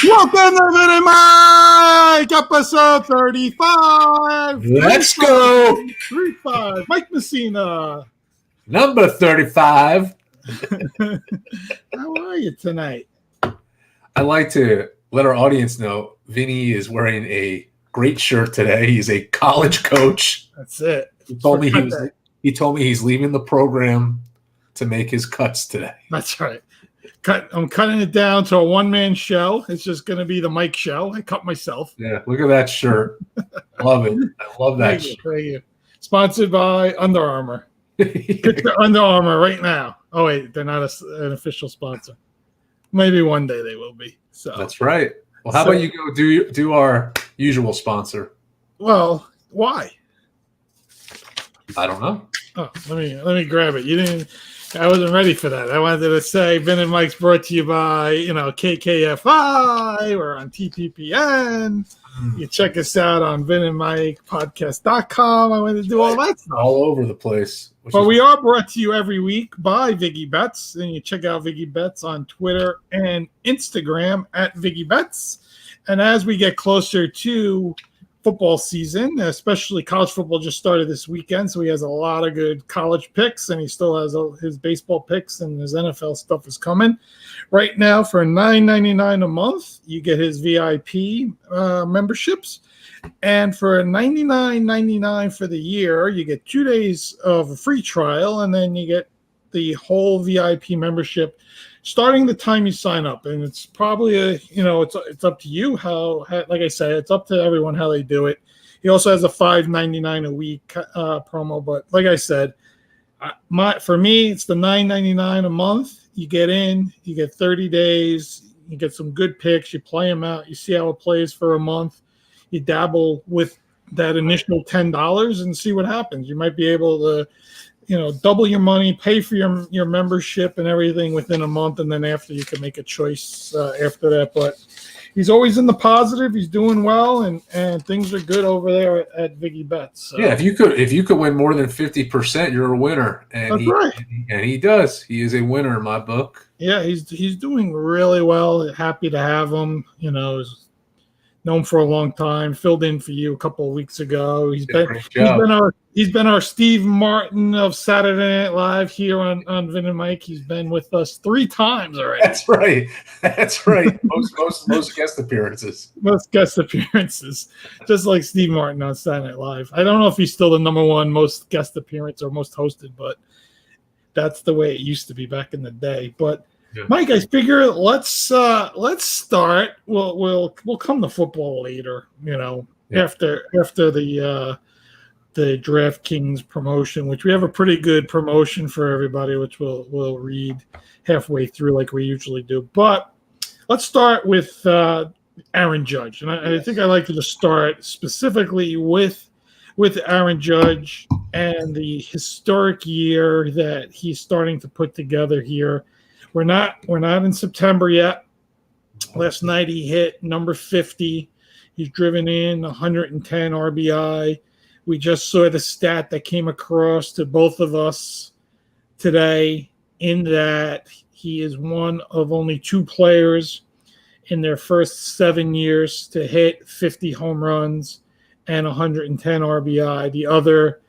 Welcome to Vin Mike, episode 35. Let's go. 35. Mike Messina. Number 35. How are you tonight? I'd like to let our audience know Vinny is wearing a great shirt today. He's a college coach. That's it. He told me he's leaving the program to make his cuts today. That's right. I'm cutting it down to a one-man show. It's just going to be the Mike show. I cut myself. Yeah, look at that shirt. Love it. I love that shirt. Thank you. Sponsored by Under Armour. Picture Under Armour right now. Oh, wait, they're not an official sponsor. Maybe one day they will be. So that's right. Well, how about you go do our usual sponsor? Well, why? I don't know. Oh, let me grab it. I wasn't ready for that. I wanted to say Vin and Mike's brought to you by, KKFI. We're on TPPN. You check us out on vinandmikepodcast.com. I wanted to do all that stuff. All over the place. But we are brought to you every week by Viggy Bets. And you check out Viggy Bets on Twitter and Instagram at Viggy Bets. And as we get closer to football season, especially college football just started this weekend, so he has a lot of good college picks, and he still has his baseball picks, and his NFL stuff is coming. Right now, for $9.99 a month, you get his VIP memberships, and for $99.99 for the year, you get 2 days of a free trial, and then you get the whole VIP membership starting the time you sign up. And it's probably it's up to you how, like I said, it's up to everyone how they do it. He also has a $5.99 a week promo, but like I said, for me, it's the $9.99 a month. You get in, you get 30 days, you get some good picks, you play them out, you see how it plays for a month, you dabble with that initial $10 and see what happens. You might be able to double your money, pay for your membership and everything within a month, and then after you can make a choice after that. But he's always in the positive. He's doing well, and things are good over there at Viggy Bets. So. Yeah, if you could win more than 50%, you're a winner, and he does. He is a winner in my book. Yeah, he's doing really well. Happy to have him. He's known for a long time. Filled in for you a couple of weeks ago. He's been our Steve Martin of Saturday Night Live here on Vin and Mike. He's been with us 3 times already. That's right. Most guest appearances. Most guest appearances, just like Steve Martin on Saturday Night Live. I don't know if he's still the number one most guest appearance or most hosted, but that's the way it used to be back in the day. But yeah. Mike, I figure let's start. We'll come to football later. After the DraftKings promotion, which we have a pretty good promotion for everybody, which we'll read halfway through like we usually do. But let's start with Aaron Judge, and I think I'd like to start specifically with Aaron Judge and the historic year that he's starting to put together here. We're not in September yet. Last night he hit number 50. He's driven in 110 RBI. We just saw the stat that came across to both of us today, in that he is one of only 2 players in their first 7 years to hit 50 home runs and 110 RBI. The other,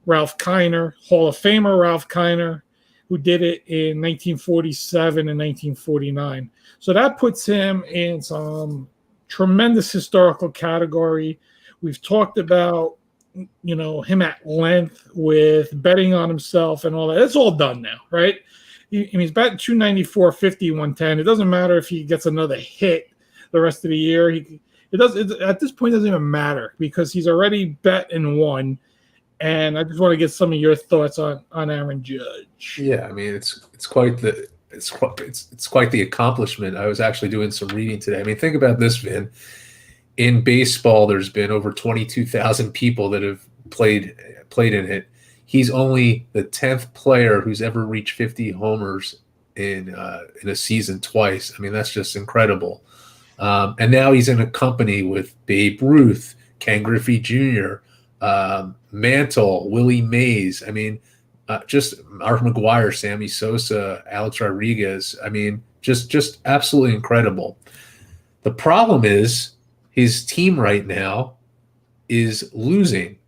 Ralph Kiner, Hall of Famer Ralph Kiner, who did it in 1947 and 1949. So that puts him in some tremendous historical category. We've talked about, him at length with betting on himself and all that. It's all done now, right? He's batting 294, 50, 110. It doesn't matter if he gets another hit the rest of the year. At this point, it doesn't even matter because he's already bet and won. And I just want to get some of your thoughts on Aaron Judge. Yeah, I mean it's quite the accomplishment. I was actually doing some reading today. I mean, think about this, Vin. In baseball, there's been over 22,000 people that have played in it. He's only the 10th player who's ever reached 50 homers in a season twice. I mean, that's just incredible. And now he's in a company with Babe Ruth, Ken Griffey Jr., Mantle, Willie Mays. I mean, just Mark McGwire, Sammy Sosa, Alex Rodriguez. I mean, just absolutely incredible. The problem is his team right now is losing.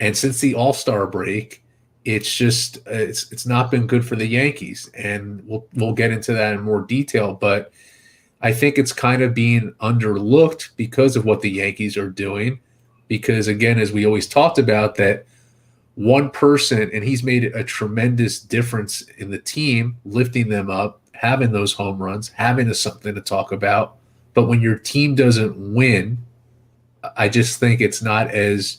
And since the All-Star break, it's just it's not been good for the Yankees. And we'll get into that in more detail, but I think it's kind of being underlooked because of what the Yankees are doing. Because again, as we always talked about, that one person, and he's made a tremendous difference in the team, lifting them up, having those home runs, having something to talk about. But when your team doesn't win, I just think it's not as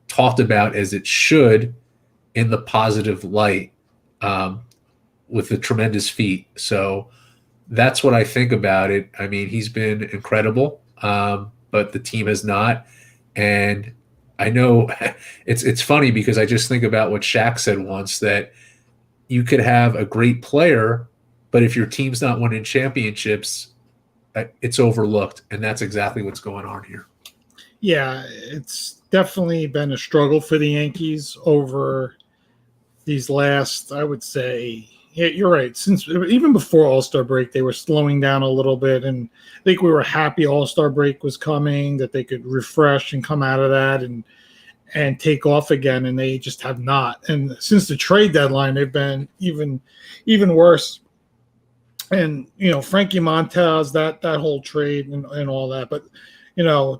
talked about as it should in the positive light, with the tremendous feat. So that's what I think about it. I mean, he's been incredible, but the team has not. And I know it's funny because I just think about what Shaq said once, that you could have a great player, but if your team's not winning championships, it's overlooked. And that's exactly what's going on here. Yeah, it's definitely been a struggle for the Yankees over these last, I would say, yeah, you're right. Since even before All-Star break, they were slowing down a little bit, and I think we were happy All-Star break was coming, that they could refresh and come out of that and take off again, and they just have not. And since the trade deadline, they've been even worse. And Frankie Montas, that whole trade and all that, but.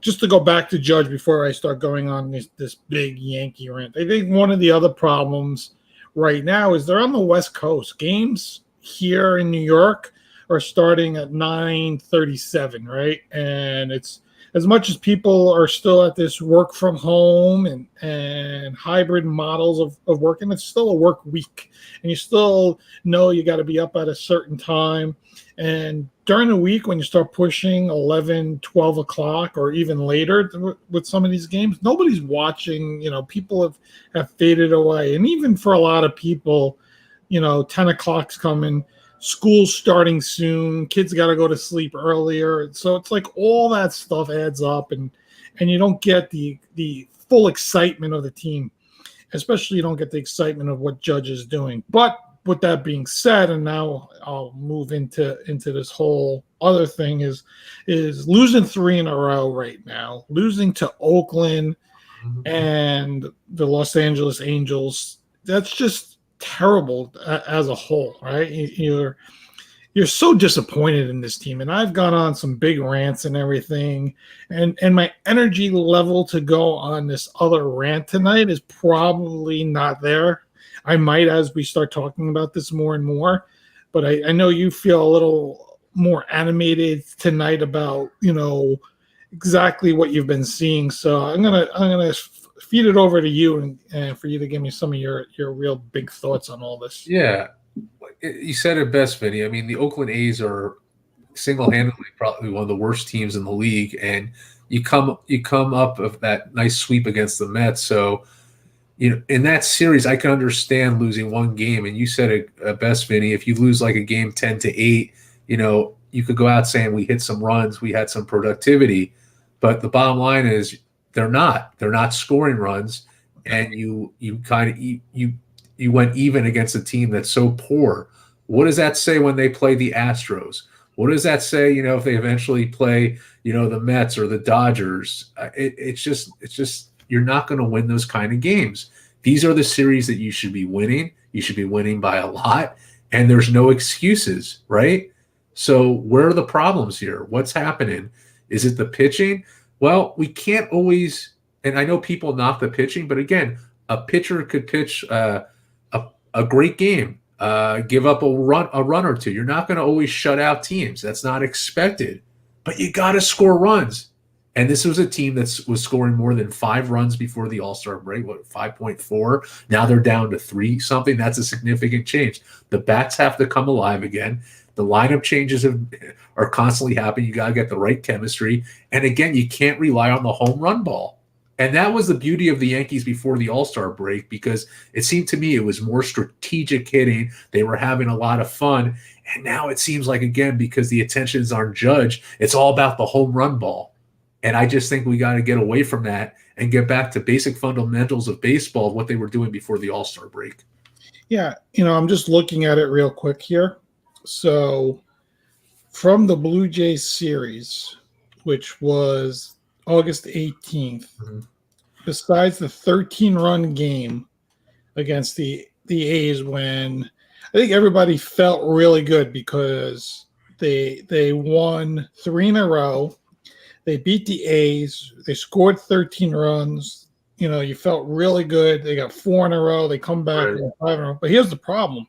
Just to go back to Judge before I start going on this big Yankee rant, I think one of the other problems right now is they're on the West Coast. Games here in New York are starting at 9:37, right? And it's as much as people are still at this work from home and hybrid models of working, it's still a work week. And you still know you got to be up at a certain time. And during the week, when you start pushing 11, 12 o'clock or even later with some of these games, nobody's watching. People have faded away. And even for a lot of people, 10 o'clock's coming, school's starting soon, kids got to go to sleep earlier. So it's like all that stuff adds up, and you don't get the full excitement of the team, especially you don't get the excitement of what Judge is doing. But with that being said, and now I'll move into this whole other thing, is losing 3 in a row right now, losing to Oakland and the Los Angeles Angels. That's just terrible as a whole, right? You're so disappointed in this team, and I've gone on some big rants and everything, and my energy level to go on this other rant tonight is probably not there. I might as we start talking about this more and more, but I know you feel a little more animated tonight about exactly what you've been seeing. So I'm gonna feed it over to you and for you to give me some of your real big thoughts on all this. Yeah, you said it best, Vinny. I mean, the Oakland A's are single-handedly probably one of the worst teams in the league, and you come up of that nice sweep against the Mets. So in that series, I can understand losing one game, and you said it best, Vinny. If you lose like a game 10-8, you could go out saying we hit some runs, we had some productivity, but the bottom line is they're not scoring runs, and you went even against a team that's so poor. What does that say when they play the Astros? What does that say, if they eventually play, the Mets or the Dodgers? It's just you're not going to win those kind of games. These are the series that you should be winning. You should be winning by a lot, and there's no excuses, right? So where are the problems here? What's happening? Is it the pitching? Well, we can't always, and I know people knock the pitching, but again, a pitcher could pitch a great game, give up a run or two. You're not going to always shut out teams. That's not expected, but you got to score runs. And this was a team that was scoring more than 5 runs before the All-Star break, 5.4. Now they're down to 3 something. That's a significant change. The bats have to come alive again. The lineup changes are constantly happening. You got to get the right chemistry. And again, you can't rely on the home run ball. And that was the beauty of the Yankees before the All-Star break, because it seemed to me it was more strategic hitting. They were having a lot of fun. And now it seems like, again, because the attention is on Judge, it's all about the home run ball. And I just think we got to get away from that and get back to basic fundamentals of baseball, what they were doing before the All-Star break. Yeah, I'm just looking at it real quick here. So from the Blue Jays series, which was August 18th, Mhm. besides the 13-run game against the A's, when I think everybody felt really good because they won 3 in a row. They beat the A's. They scored 13 runs. You know, you felt really good. They got 4 in a row. They come back Right. and 5 in a row. But here's the problem.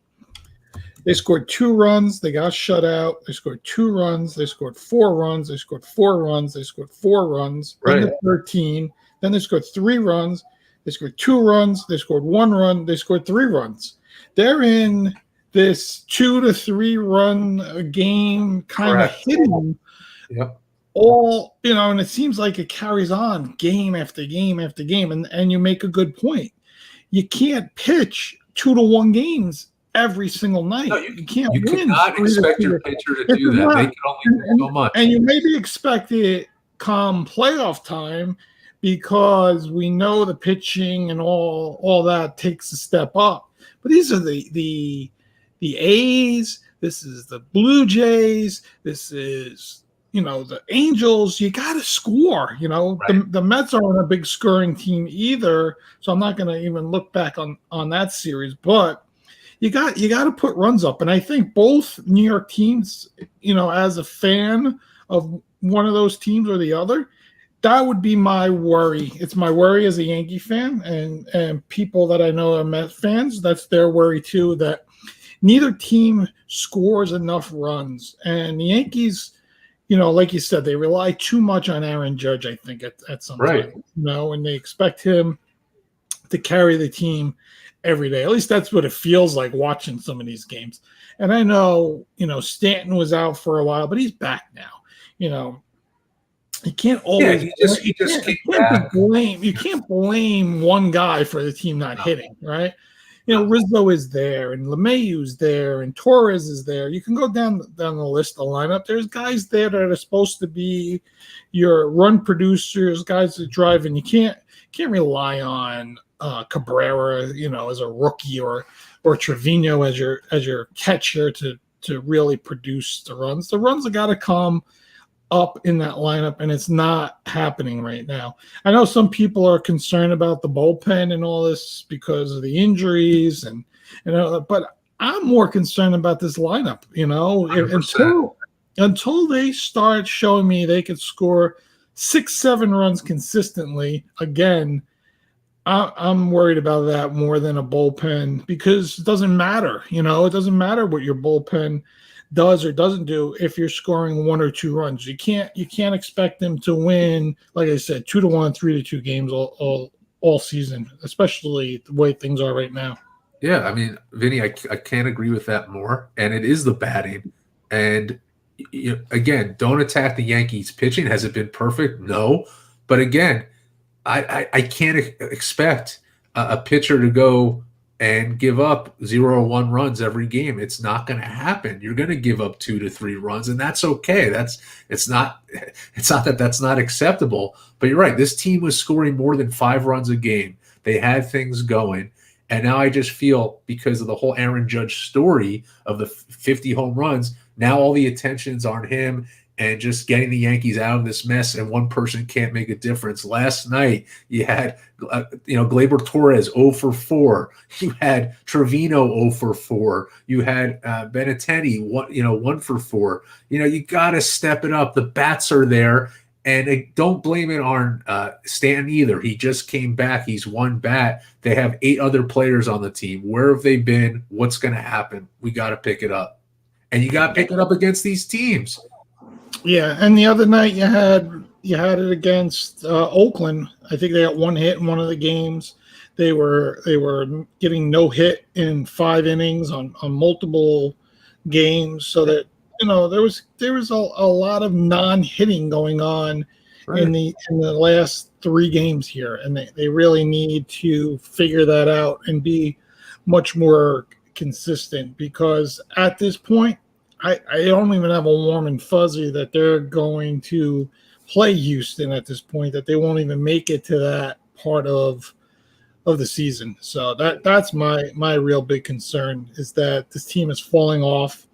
They scored 2 runs. They got shut out. They scored 2 runs. They scored 4 runs. They scored 4 runs. They scored 4 runs. Then Right. the 13. Then they scored 3 runs. They scored 2 runs. They scored 1 run. They scored 3 runs. They're in this 2 to 3 run a game kind of Correct. hitting. Yep. All, you know, and it seems like it carries on game after game after game. And you make a good point. You can't pitch 2-1 games every single night. No, you can't you win. cannot expect your pitcher to do that. They can only do so much. And you maybe expect it come playoff time because we know the pitching and all that takes a step up. But these are the A's. This is the Blue Jays. This is, you know, the Angels. You got to score. You know, Right. the Mets aren't a big scoring team either, so I'm not going to even look back on that series. But you got to put runs up, and I think both New York teams, you know, as a fan of one of those teams or the other, that would be my worry. It's my worry as a Yankee fan, and people that I know are Mets fans. That's their worry too. That neither team scores enough runs, and the Yankees, you know, like you said, they rely too much on Aaron Judge, I think, at some Right. time, you know, and they expect him to carry the team every day. At least that's what it feels like watching some of these games. And I know, you know, Stanton was out for a while, but he's back now. You know, you can't always he just came back. You can't blame one guy for the team not hitting, right? You know, Rizzo is there, and LeMahieu's there, and Torres is there. You can go down the list, the lineup. There's guys there that are supposed to be your run producers, guys that drive, and you can't rely on Cabrera, you know, as a rookie, or Trevino as your catcher to really produce the runs. The runs have got to come up in that lineup, and it's not happening right now. I know some people are concerned about the bullpen and all this because of the injuries, and you know, but I'm more concerned about this lineup. You know, 100%. until they start showing me they could score 6-7 runs consistently again, I'm worried about that more than a bullpen, because it doesn't matter. You know, it doesn't matter what your bullpen does or doesn't do if you're scoring 1 or 2 runs. You can't expect them to win, like I said, 2-1, 3-2 games all season, especially the way things are right now. Yeah, I mean, Vinny, I can't agree with that more. And it is the batting. And again, don't attack the Yankees. Pitching, has it been perfect? No. But again, I can't expect a pitcher to go and give up 0 or 1 runs every game. It's not going to happen. You're going to give up 2 to 3 runs, and that's okay. It's not that that's not acceptable. But you're right. This team was scoring more than 5 runs a game. They had things going. And now I just feel, because of the whole Aaron Judge story of the 50 home runs, now all the attention's on him and just getting the Yankees out of this mess, and one person can't make a difference. Last night, you had Gleyber Torres 0 for 4. You had Trevino 0 for 4. You had Benintendi 1 for 4. You got to step it up. The bats are there, and don't blame it on Stanton either. He just came back. He's 1 bat. They have 8 other players on the team. Where have they been? What's going to happen? We got to pick it up, and you got to pick it up against these teams. Yeah, and the other night you had it against Oakland. I think they got 1 hit in one of the games. They were getting no hit in 5 innings on multiple games, so that there was a lot of non-hitting going on in the last 3 games here, and they really need to figure that out and be much more consistent, because at this point, I don't even have a warm and fuzzy that they're going to play Houston at this point, that they won't even make it to that part of the season. So that's my real big concern, is that this team is falling off,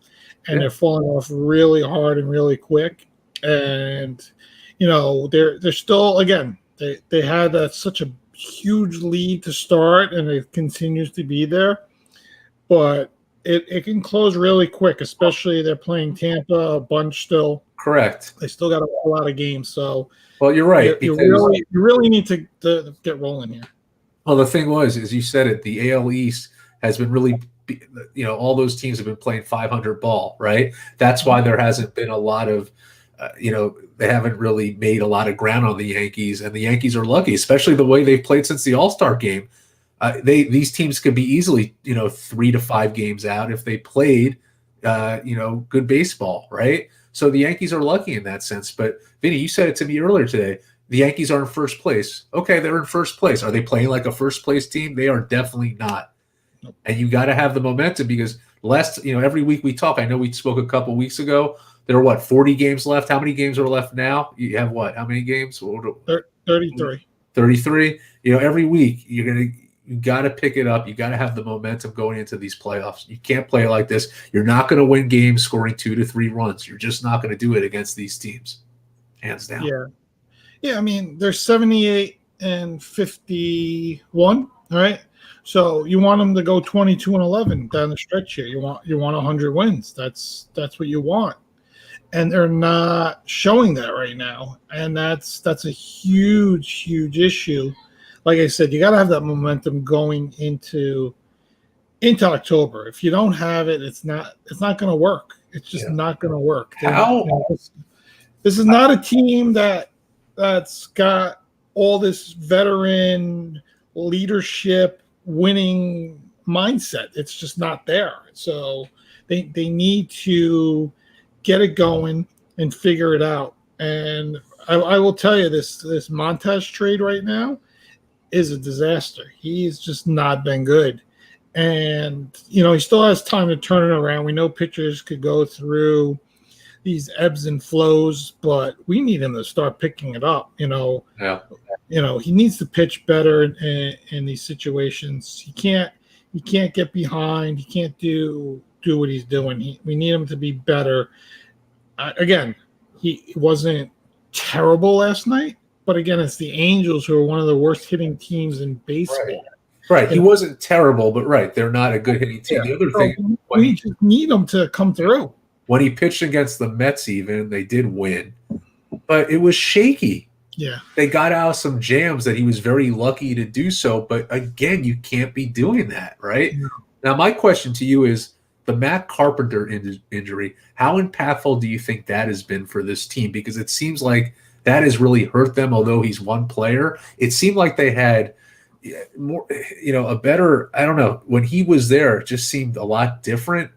and they're falling off really hard and really quick. And, they're still, again, they had such a huge lead to start, and it continues to be there, but it can close really quick, especially they're playing Tampa a bunch still. Correct. They still got a lot of games, so well, you're right. You really need to get rolling here. Well, the thing was, as you said it, the AL East has been really, all those teams have been playing 500 ball, right? That's why there hasn't been a lot of, they haven't really made a lot of ground on the Yankees, and the Yankees are lucky, especially the way they've played since the All-Star game. These teams could be easily, 3 to 5 games out if they played, good baseball, right? So the Yankees are lucky in that sense. But Vinny, you said it to me earlier today. The Yankees are in first place. Okay, they're in first place. Are they playing like a first place team? They are definitely not. Nope. And you got to have the momentum, because every week we talk. I know we spoke a couple weeks ago. There are 40 games left. How many games are left now? You have what? How many games? 33. 33. Every week you got to pick it up. You got to have the momentum going into these playoffs. You can't play like this. You're not going to win games scoring 2 to 3 runs. You're just not going to do it against these teams, hands down. Yeah. I mean, they're 78 and 51, right? So you want them to go 22-11 down the stretch here. You want 100 wins. That's what you want, and they're not showing that right now, and that's a huge issue. Like I said, you got to have that momentum going into October. If you don't have it, it's not going to work. It's just not going to work. This is not a team that's got all this veteran leadership winning mindset. It's just not there. So they need to get it going and figure it out. And I will tell you, this Montas trade right now is a disaster. He's just not been good. And, he still has time to turn it around. We know pitchers could go through these ebbs and flows, but we need him to start picking it up. He needs to pitch better in these situations. He can't get behind. He can't do what he's doing. We need him to be better. Again, he wasn't terrible last night, but again, it's the Angels, who are one of the worst hitting teams in baseball. Right. He wasn't terrible, but they're not a good hitting team. The other thing, we just need them to come through. When he pitched against the Mets, even, they did win, but it was shaky. Yeah. They got out some jams that he was very lucky to do so, but again, you can't be doing that, right? Yeah. Now, my question to you is, the Matt Carpenter injury, how impactful do you think that has been for this team? Because it seems like that has really hurt them, although he's one player. It seemed like they had more, a better, I don't know, when he was there, it just seemed a lot different.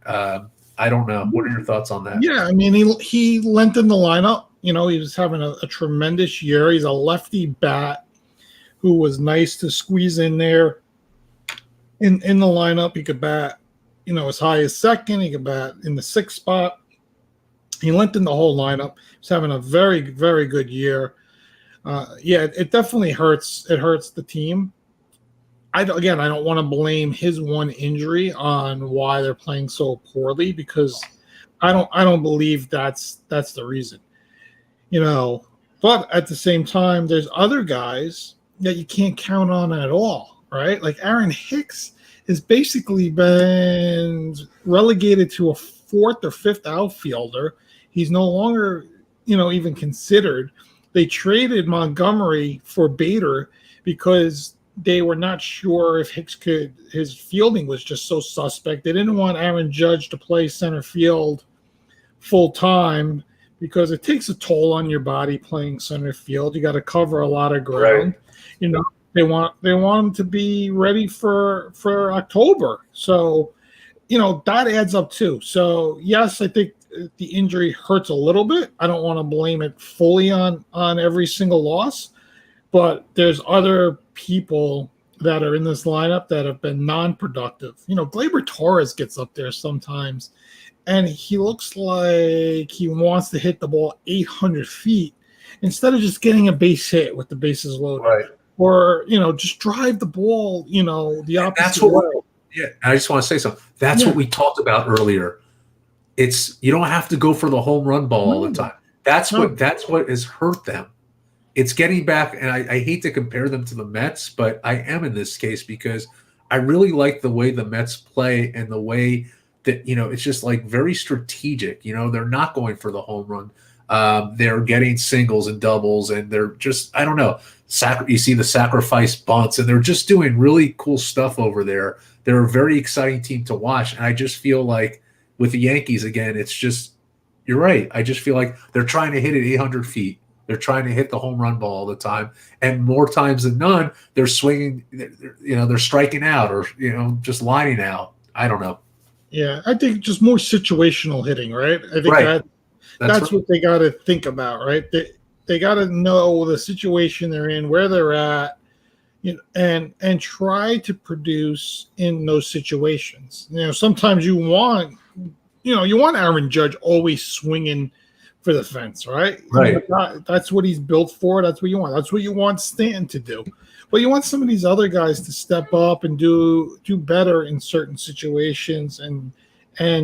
I don't know. What are your thoughts on that? Yeah, I mean, he lengthened the lineup. He was having a tremendous year. He's a lefty bat who was nice to squeeze in there in the lineup. He could bat, as high as second. He could bat in the 6th spot. He lengthened the whole lineup. He's having a very, very good year. It definitely hurts. It hurts the team. I don't want to blame his one injury on why they're playing so poorly, because I don't believe that's the reason. But at the same time, there's other guys that you can't count on at all, right? Like Aaron Hicks has basically been relegated to a 4th or 5th outfielder. He's no longer, even considered. They traded Montgomery for Bader because they were not sure if Hicks his fielding was just so suspect. They didn't want Aaron Judge to play center field full time because it takes a toll on your body playing center field. You got to cover a lot of ground. Right. They want him to be ready for October. So, that adds up too. So yes, I think the injury hurts a little bit. I don't want to blame it fully on every single loss, but there's other people that are in this lineup that have been non-productive. Gleyber Torres gets up there sometimes, and he looks like he wants to hit the ball 800 feet instead of just getting a base hit with the bases loaded. Right. Or, just drive the ball, the opposite that's what way. Yeah, I just want to say something. That's what we talked about earlier. You don't have to go for the home run ball all the time. That's what has hurt them. it's getting back, and I hate to compare them to the Mets, but I am in this case because I really like the way the Mets play and the way that, it's just like very strategic. They're not going for the home run. They're getting singles and doubles, and they're just, I don't know, you see the sacrifice bunts, and they're just doing really cool stuff over there. They're a very exciting team to watch, and I just feel like with the Yankees, again, it's just, you're right. I just feel like they're trying to hit it 800 feet. They're trying to hit the home run ball all the time, and more times than none, they're swinging. They're striking out, or just lining out. I don't know. Yeah, I think just more situational hitting, right? I think that's right. What they got to think about, right? They got to know the situation they're in, where they're at, and try to produce in those situations. Sometimes you want Aaron Judge always swinging for the fence, right? Right. That's what he's built for. That's what you want. That's what you want Stanton to do. But you want some of these other guys to step up and do better in certain situations and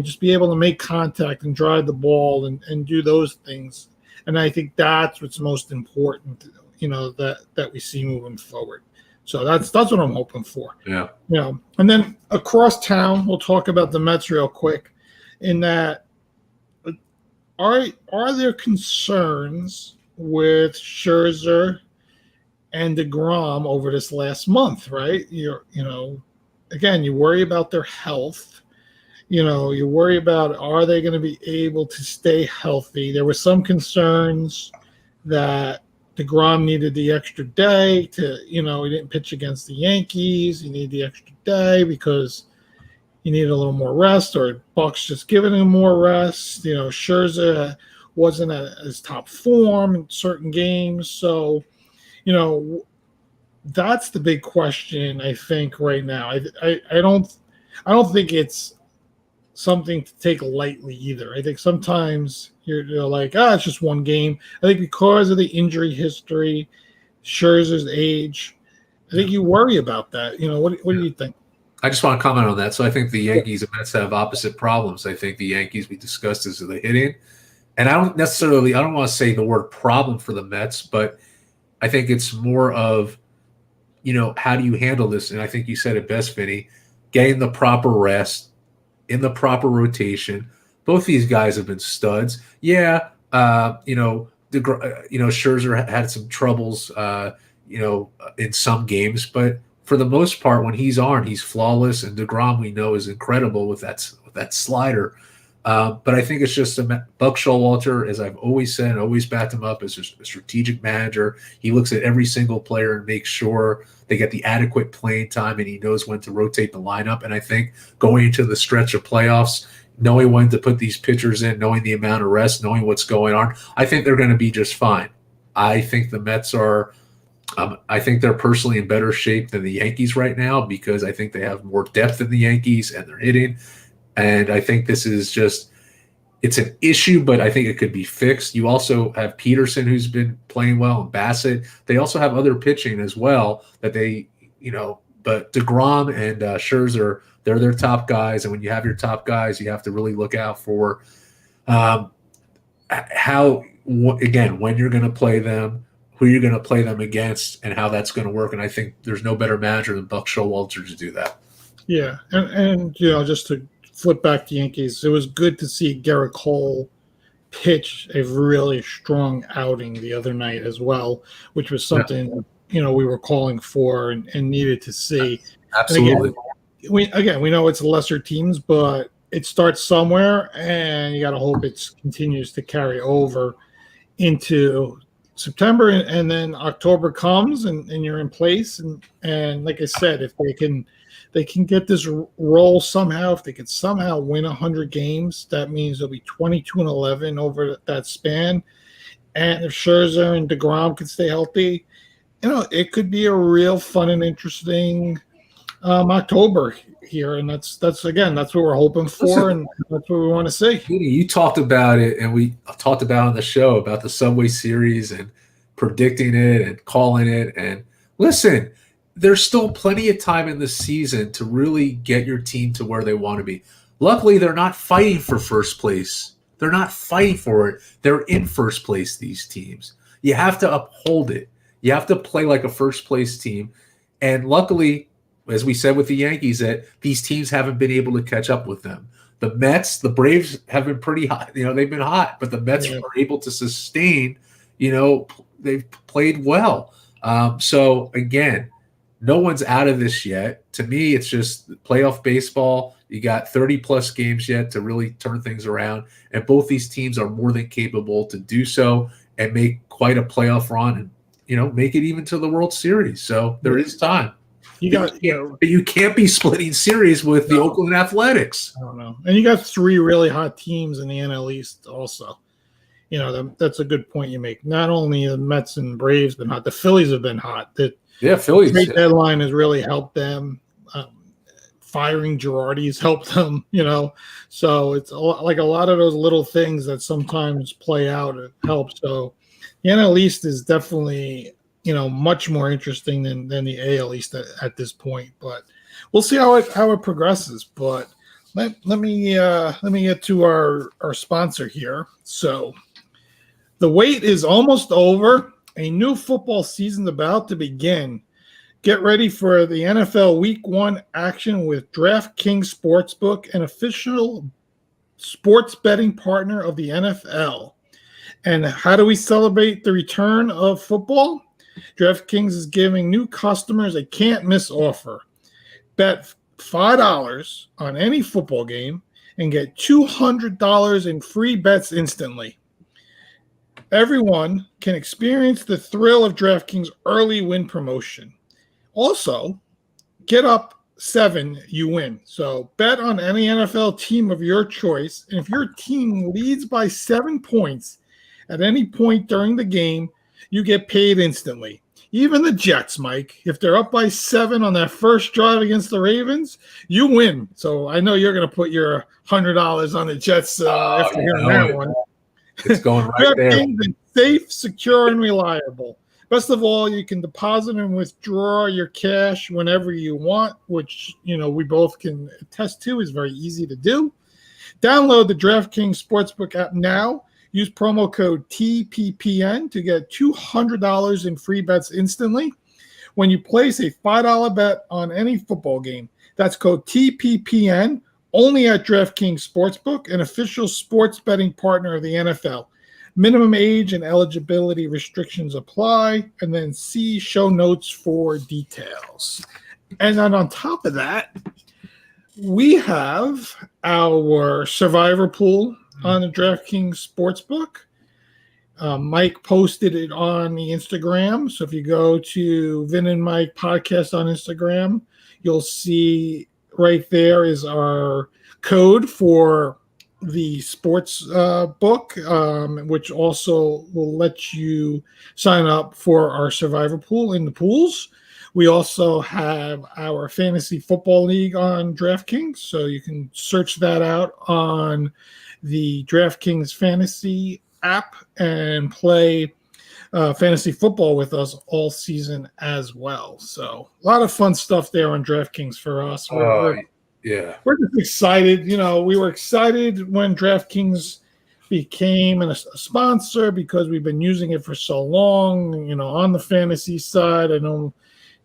just be able to make contact and drive the ball and do those things. And I think that's what's most important, that we see moving forward. So that's what I'm hoping for. Yeah. And then across town, we'll talk about the Mets real quick. In that, are there concerns with Scherzer and DeGrom over this last month? Right? Again, you worry about their health. You worry about, are they going to be able to stay healthy? There were some concerns that DeGrom needed the extra day he didn't pitch against the Yankees. He needed the extra day because he needed a little more rest, or Buck's just giving him more rest. Scherzer wasn't at his top form in certain games. So, that's the big question, I think, right now. I don't think it's something to take lightly either. I think sometimes you're like, it's just one game. I think because of the injury history, Scherzer's age, I think you worry about that. What do you think? I just want to comment on that. So I think the Yankees and Mets have opposite problems. I think the Yankees, we discussed, is the hitting. And I don't want to say the word problem for the Mets, but I think it's more of, how do you handle this? And I think you said it best, Vinny, getting the proper rest in the proper rotation. Both these guys have been studs. Yeah. Scherzer had some troubles, in some games, but for the most part, when he's on, he's flawless, and DeGrom, we know, is incredible with that slider. But I think it's just Buck Showalter, as I've always said, always backed him up as a strategic manager. He looks at every single player and makes sure they get the adequate playing time, and he knows when to rotate the lineup. And I think going into the stretch of playoffs, knowing when to put these pitchers in, knowing the amount of rest, knowing what's going on, I think they're going to be just fine. I think the Mets are I think they're personally in better shape than the Yankees right now because I think they have more depth than the Yankees and they're hitting. And I think this is just – it's an issue, but I think it could be fixed. You also have Peterson, who's been playing well, and Bassett. They also have other pitching as well that they – but DeGrom and Scherzer, they're their top guys. And when you have your top guys, you have to really look out for when you're going to play them, who you're going to play them against, and how that's going to work. And I think there's no better manager than Buck Showalter to do that. Yeah, and just to flip back to Yankees, it was good to see Garrett Cole pitch a really strong outing the other night as well, which was something we were calling for and needed to see. Absolutely. We know it's lesser teams, but it starts somewhere, and you got to hope it continues to carry over into September, and then October comes and you're in place. And like I said, if they can get this roll somehow, if they can somehow win 100 games, that means they'll be 22-11 over that span. And if Scherzer and DeGrom can stay healthy, it could be a real fun and interesting October here. And that's what we're hoping for. And that's what we want to see. You talked about it, and we talked about on the show about the Subway Series and predicting it and calling it. And listen, there's still plenty of time in the season to really get your team to where they want to be. Luckily, they're not fighting for first place. They're not fighting for it. They're in first place, these teams. You have to uphold it. You have to play like a first place team. And luckily, as we said with the Yankees, that these teams haven't been able to catch up with them. The Mets, the Braves have been pretty hot. They've been hot, but the Mets are able to sustain. They've played well. So again, no one's out of this yet. To me, it's just playoff baseball. You got 30-plus games yet to really turn things around, and both these teams are more than capable to do so and make quite a playoff run and, make it even to the World Series. So there is time. You can't be splitting series with the Oakland Athletics. I don't know. And you got 3 really hot teams in the NL East also. That's a good point you make. Not only the Mets and Braves been hot, the Phillies have been hot. Phillies. The trade deadline has really helped them. Firing Girardi's helped them, So it's like a lot of those little things that sometimes play out. It helps. So the NL East is definitely, much more interesting than the AL East at this point. But we'll see how it progresses. But let me get to our sponsor here. So the wait is almost over. A new football season's about to begin. Get ready for the NFL Week 1 action with DraftKings Sportsbook, an official sports betting partner of the NFL. And how do we celebrate the return of football? DraftKings is giving new customers a can't-miss offer. Bet $5 on any football game and get $200 in free bets instantly. Everyone can experience the thrill of DraftKings early win promotion. Also, get up 7, you win. So bet on any NFL team of your choice. And if your team leads by 7 points at any point during the game, you get paid instantly. Even the Jets, Mike, if they're up by 7 on that first drive against the Ravens, you win. So I know you're going to put your $100 on the Jets after hearing that one. It's going right there. Safe, secure, and reliable. Best of all, you can deposit and withdraw your cash whenever you want, which, we both can attest to is very easy to do. Download the DraftKings Sportsbook app now. Use promo code TPPN to get $200 in free bets instantly when you place a $5 bet on any football game. That's code TPPN only at DraftKings Sportsbook, an official sports betting partner of the NFL. Minimum age and eligibility restrictions apply, and then see show notes for details. And then on top of that, we have our survivor pool on the DraftKings Sportsbook. Mike posted it on the Instagram. So if you go to Vin and Mike podcast on Instagram, you'll see right there is our code for the sports book, which also will let you sign up for our survivor pool in the pools. We also have our fantasy football league on DraftKings, so you can search that out on the DraftKings fantasy app and play fantasy football with us all season as well. So a lot of fun stuff there on DraftKings for us. We're just excited. We were excited when DraftKings became a sponsor because we've been using it for so long, on the fantasy side. I know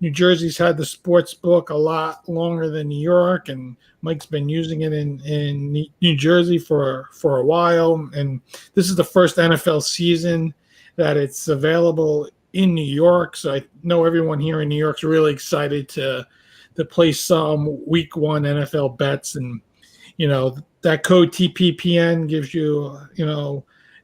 New Jersey's had the sports book a lot longer than New York, and Mike's been using it in New Jersey for a while. And this is the first NFL season that it's available in New York. So I know everyone here in New York's really excited to play some week 1 NFL bets. And, that code TPPN gives you,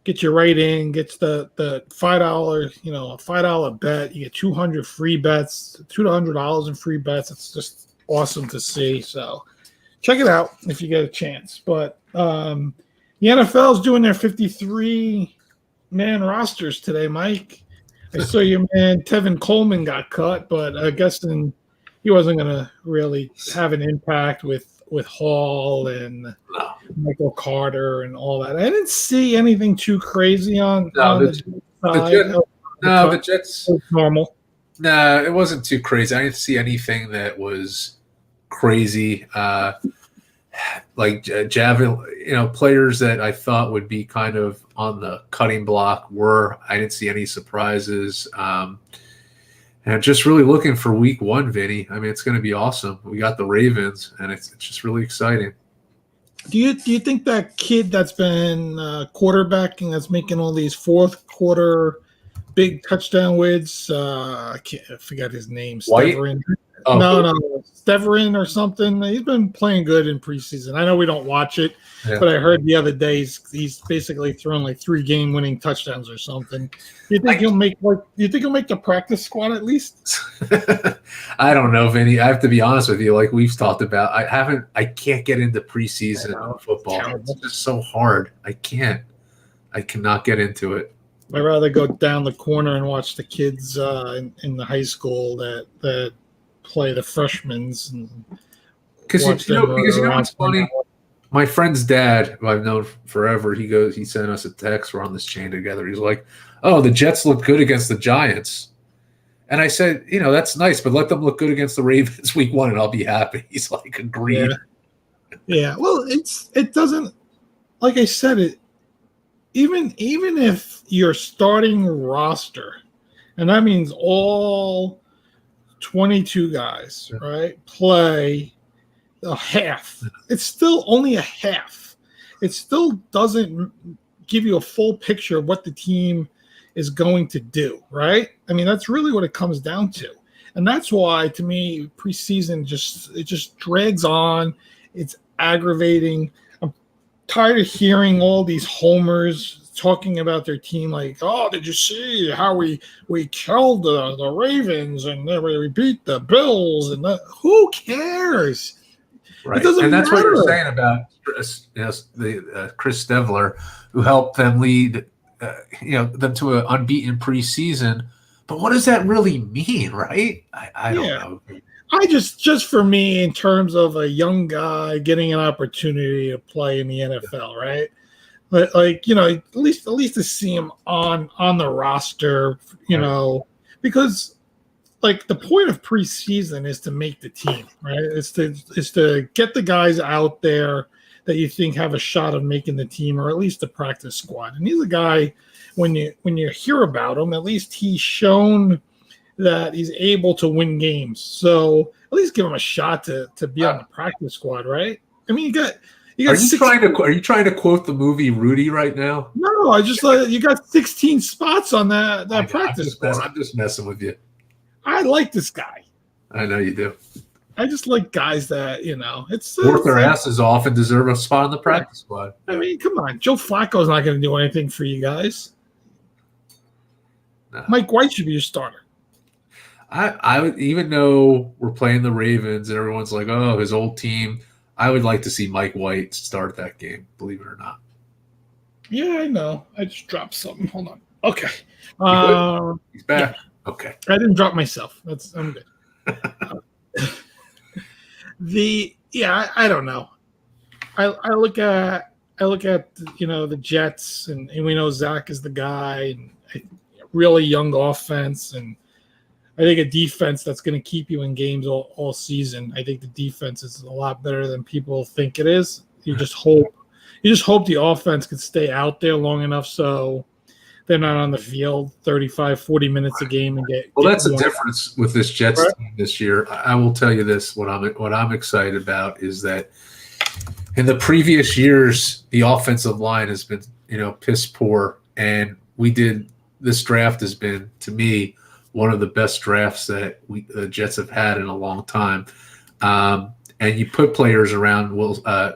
get you right in, gets the $5, a $5 bet. You get 200 free bets, $200 in free bets. It's just awesome to see. So check it out if you get a chance. But the NFL is doing their 53-man rosters today, Mike. I saw your man Tevin Coleman got cut, but I guess he wasn't going to really have an impact with Hall and Michael Carter and all that. I didn't see anything too crazy on the side. The Jets normal. No, it wasn't too crazy. I didn't see anything that was crazy. like javelin, players that I thought would be kind of on the cutting block were. I didn't see any surprises. And just really looking for week 1, Vinny. I mean, it's going to be awesome. We got the Ravens, and it's just really exciting. Do you think that kid that's been quarterbacking, that's making all these fourth quarter big touchdown wins? I forgot his name. White? Steverin. Oh. No, Steverin or something. He's been playing good in preseason. I know we don't watch it, but I heard the other day he's basically thrown like 3 game-winning touchdowns or something. Do you think he'll make the practice squad at least? I don't know, Vinny. I have to be honest with you. Like we've talked about, I can't get into preseason football. It's just so hard. I cannot get into it. I'd rather go down the corner and watch the kids in the high school that play the freshmen. Because you know what's funny? My friend's dad, who I've known forever, he sent us a text. We're on this chain together. He's like, "Oh, the Jets look good against the Giants." And I said, that's nice, but let them look good against the Ravens week 1 and I'll be happy. He's like, agreed. Yeah. Well, it doesn't, like I said, it even if your starting roster, and that means all 22 guys, right, play a half. It's still only a half. It still doesn't give you a full picture of what the team is going to do, right? I mean, that's really what it comes down to. And that's why, to me, preseason just drags on. It's aggravating. I'm tired of hearing all these homers talking about their team like, oh, did you see how we killed the Ravens and we beat the Bills? And who cares? Right. It doesn't and that's matter. What you're saying about Chris Stevler, who helped them lead them to an unbeaten preseason. But what does that really mean, right? I don't know. I just for me, in terms of a young guy getting an opportunity to play in the NFL, right? But at least to see him on the roster, because like the point of preseason is to make the team, right? It's to get the guys out there that you think have a shot of making the team, or at least the practice squad. And he's a guy, when you hear about him, at least he's shown that he's able to win games. So at least give him a shot to be on the practice squad, right? I mean, you got. Are you trying to quote the movie Rudy right now? No, I just you got 16 spots on that practice squad. I'm just messing with you. I like this guy. I know you do. I just like guys that it's work their asses off and deserve a spot on the practice squad. I mean, come on, Joe Flacco's not going to do anything for you guys. No. Mike White should be your starter. I would, even though we're playing the Ravens and everyone's like, oh, his old team. I would like to see Mike White start that game, believe it or not. Yeah, I know. I just dropped something. Hold on. Okay. He's back. Yeah. Okay. I didn't drop myself. I'm good. I don't know. I look at the Jets, and we know Zach is the guy, and really young offense, and I think a defense that's going to keep you in games all season. I think the defense is a lot better than people think it is. You just hope the offense can stay out there long enough so they're not on the field 35, 40 minutes a game and get. Well, that's the difference with this Jets team this year. I will tell you this: what I'm excited about is that in the previous years, the offensive line has been piss poor, and this draft has been, to me, one of the best drafts that the Jets have had in a long time. And you put players around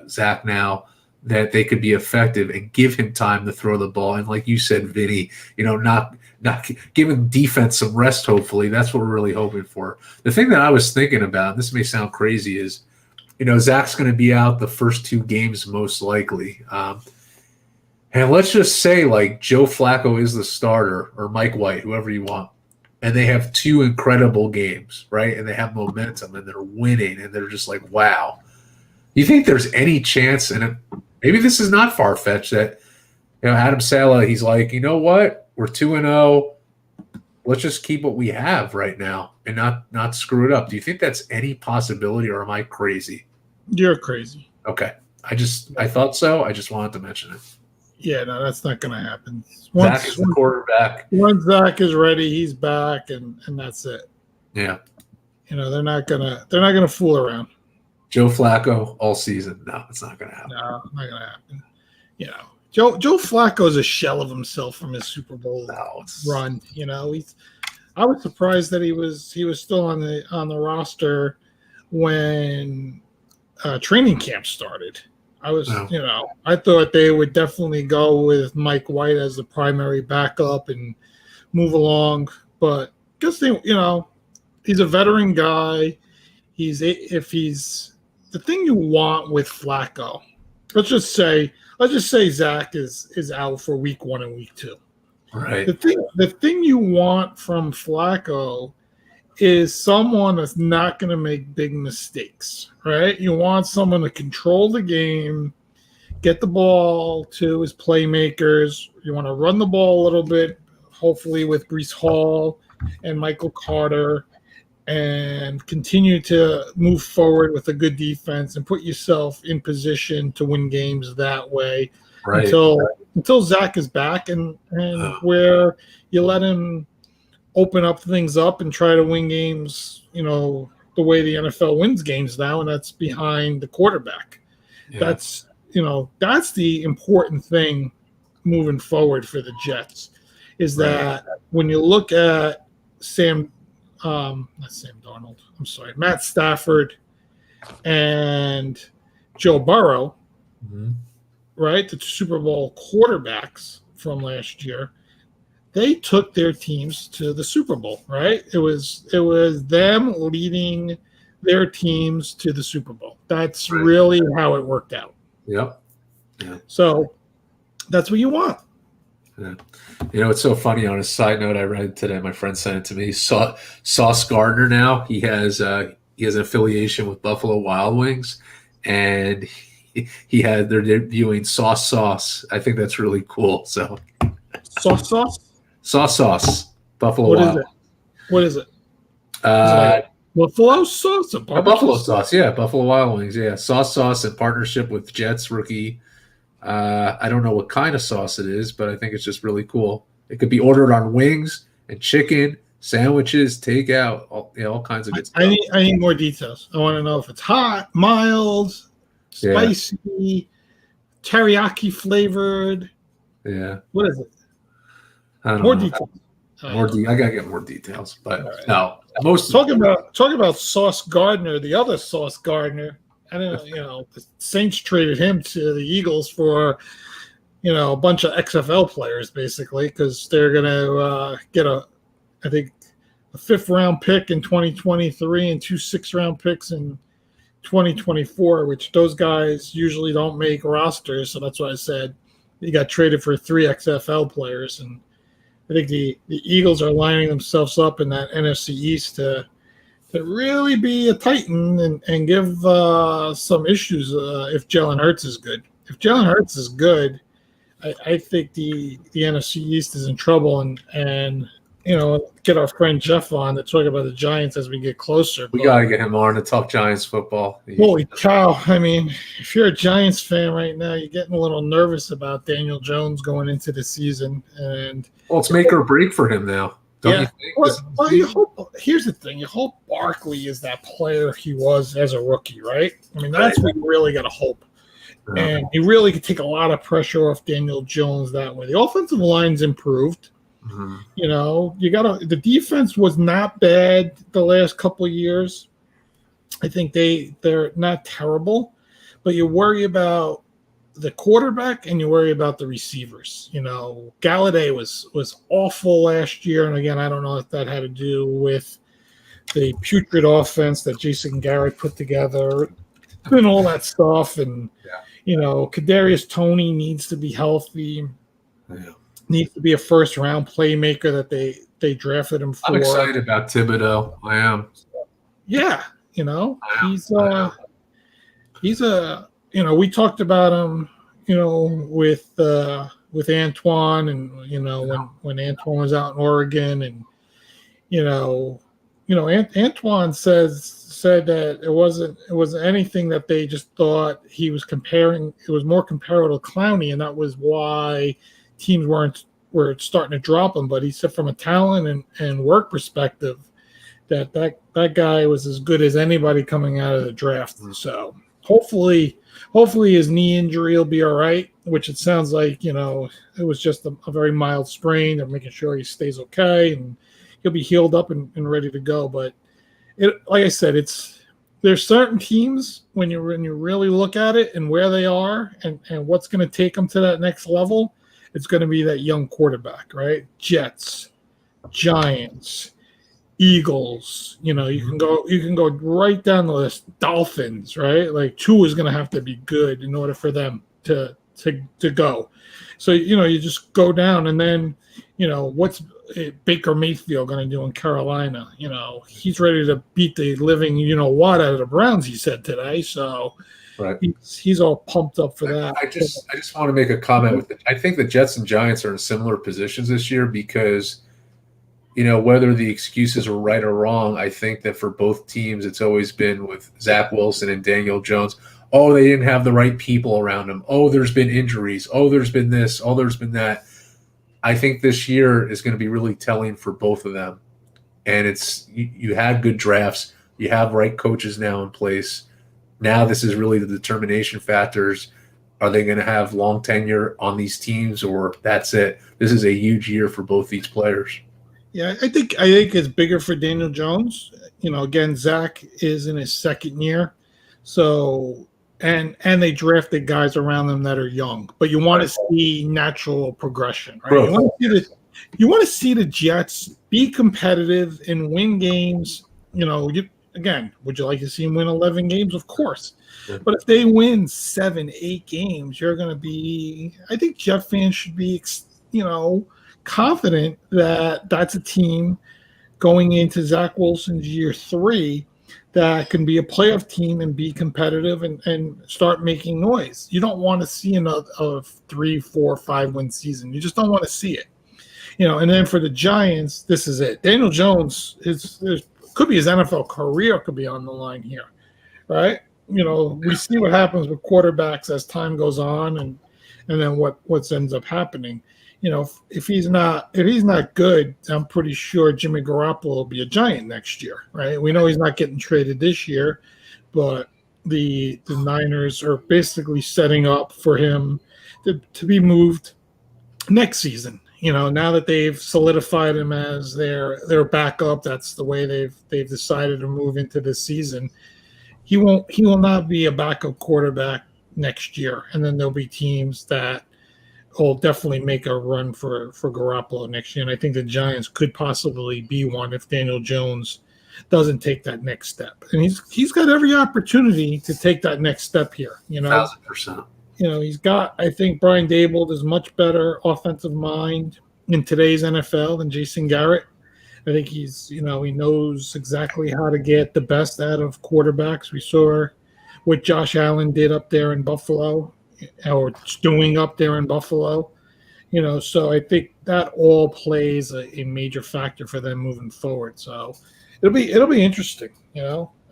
Zach now that they could be effective and give him time to throw the ball. And like you said, Vinny, not giving defense some rest, hopefully. That's what we're really hoping for. The thing that I was thinking about, and this may sound crazy, is, Zach's going to be out the first 2 games most likely. And let's just say like Joe Flacco is the starter, or Mike White, whoever you want. And they have 2 incredible games, right? And they have momentum, and they're winning, and they're just like, wow. You think there's any chance, and maybe this is not far-fetched, that Adam Saleh, he's like, you know what? We're 2-0. Let's just keep what we have right now and not screw it up. Do you think that's any possibility, or am I crazy? You're crazy. Okay. I thought so. I just wanted to mention it. Yeah, no, that's not going to happen. Zach is the quarterback. Once Zach is ready, he's back, and that's it. Yeah. They're not gonna fool around. Joe Flacco all season. No, it's not gonna happen. No, not gonna happen. Joe Flacco is a shell of himself from his Super Bowl run. I was surprised that he was still on the roster when training camp started. I thought they would definitely go with Mike White as the primary backup and move along, but because he's a veteran guy. If he's the thing you want with Flacco. Let's just say Zach is out for week 1 and week 2. Right. The thing you want from Flacco is someone that's not going to make big mistakes, right? You want someone to control the game, get the ball to his playmakers. You want to run the ball a little bit, hopefully with Breece Hall and Michael Carter, and continue to move forward with a good defense and put yourself in position to win games that way until Zach is back and where you let him open up things up and try to win games, the way the NFL wins games now, and that's behind the quarterback. Yeah. That's the important thing moving forward for the Jets is that when you look at Matt Stafford and Joe Burrow, right, the Super Bowl quarterbacks from last year, they took their teams to the Super Bowl, right? It was them leading their teams to the Super Bowl. That's really how it worked out. Yep. Yeah. So that's what you want. Yeah. It's so funny. On a side note, I read today, my friend sent it to me. Sauce Gardner now, he has an affiliation with Buffalo Wild Wings, and they're debuting sauce. I think that's really cool. So sauce Buffalo Wild. What is it? Buffalo sauce? Buffalo sauce, yeah. Buffalo Wild Wings, yeah. Sauce in partnership with Jets rookie. I don't know what kind of sauce it is, but I think it's just really cool. It could be ordered on wings and chicken, sandwiches, takeout, all kinds of good stuff. I need more details. I want to know if it's hot, mild, spicy, teriyaki flavored. Yeah. What is it? More details. I gotta get more details, but no. Talking about Sauce Gardner, the other Sauce Gardner. I don't know, the Saints traded him to the Eagles for, a bunch of XFL players basically because they're going to get a 5th-round pick in 2023 and 2 6th-round picks in 2024, which those guys usually don't make rosters. So that's why I said he got traded for 3 XFL players, and I think the Eagles are lining themselves up in that NFC East to really be a Titan and give some issues if Jalen Hurts is good. If Jalen Hurts is good, I think the NFC East is in trouble, and get our friend Jeff on to talk about the Giants as we get closer. We got to get him on to talk Giants football. Holy cow. I mean, if you're a Giants fan right now, you're getting a little nervous about Daniel Jones going into the season. Well, it's make or break for him now. Don't you think? Well, here's the thing. You hope Barkley is that player he was as a rookie, right? I mean, that's what you really got to hope. And you really could take a lot of pressure off Daniel Jones that way. The offensive line's improved. Mm-hmm. The defense was not bad the last couple of years. I think they're not terrible, but you worry about the quarterback and you worry about the receivers. Galladay was awful last year, and again, I don't know if that had to do with the putrid offense that Jason Garrett put together and all that stuff. And Kadarius Toney needs to be healthy. Yeah. Needs to be a first-round playmaker that they drafted him for. I'm excited about Thibodeau. I am. Yeah, he's a we talked about him, with Antoine and when Antoine was out in Oregon, and Antoine says said that it wasn't anything that they just thought he was comparing. It was more comparable to Clowney, and that was why teams were starting to drop him. But he said from a talent and work perspective, that guy was as good as anybody coming out of the draft. So hopefully his knee injury will be all right, which it sounds like, it was just a very mild sprain. They're making sure he stays okay and he'll be healed up and ready to go. But like I said, there's certain teams when you really look at it and where they are and what's going to take them to that next level, it's going to be that young quarterback, right? Jets, Giants, Eagles, you can go right down the list. Dolphins, right? Like Tua is going to have to be good in order for them to go. So you just go down, and then what's Baker Mayfield going to do in Carolina? He's ready to beat the living what out of the Browns. He said today, so right. He's all pumped up for that. I just want to make a comment with it. I think the Jets and Giants are in similar positions this year because. Whether the excuses are right or wrong, I think that for both teams, it's always been with Zach Wilson and Daniel Jones. Oh, they didn't have the right people around them. Oh, there's been injuries. Oh, there's been this. Oh, there's been that. I think this year is going to be really telling for both of them. And you had good drafts. You have right coaches now in place. Now this is really the determination factors. Are they going to have long tenure on these teams, or that's it? This is a huge year for both these players. Yeah, I think it's bigger for Daniel Jones. Again, Zach is in his second year, so and they drafted guys around them that are young. But you want to see natural progression, right? You want to see the Jets be competitive and win games. Again, would you like to see them win 11 games? Of course. Yeah. But if they win 7, 8 games, you're going to be. I think Jet fans should be, confident that that's a team going into Zach Wilson's year 3 that can be a playoff team and be competitive and start making noise. You don't want to see a 3, 4, 5 win season. You just don't want to see it. And then for the Giants, this is it. Daniel Jones could be his NFL career could be on the line here, right? We see what happens with quarterbacks as time goes on and then what ends up happening. If he's not good, I'm pretty sure Jimmy Garoppolo will be a Giant next year, right? We know he's not getting traded this year, but the Niners are basically setting up for him to be moved next season. Now that they've solidified him as their backup, that's the way they've decided to move into this season. He will not be a backup quarterback next year, and then there'll be teams that will definitely make a run for Garoppolo next year. And I think the Giants could possibly be one if Daniel Jones doesn't take that next step. And he's got every opportunity to take that next step here. 1,000%. He's got, I think Brian Daboll is much better offensive mind in today's NFL than Jason Garrett. I think he knows exactly how to get the best out of quarterbacks. We saw what Josh Allen did up there in Buffalo, or doing up there in Buffalo, so I think that all plays a major factor for them moving forward. So it'll be interesting.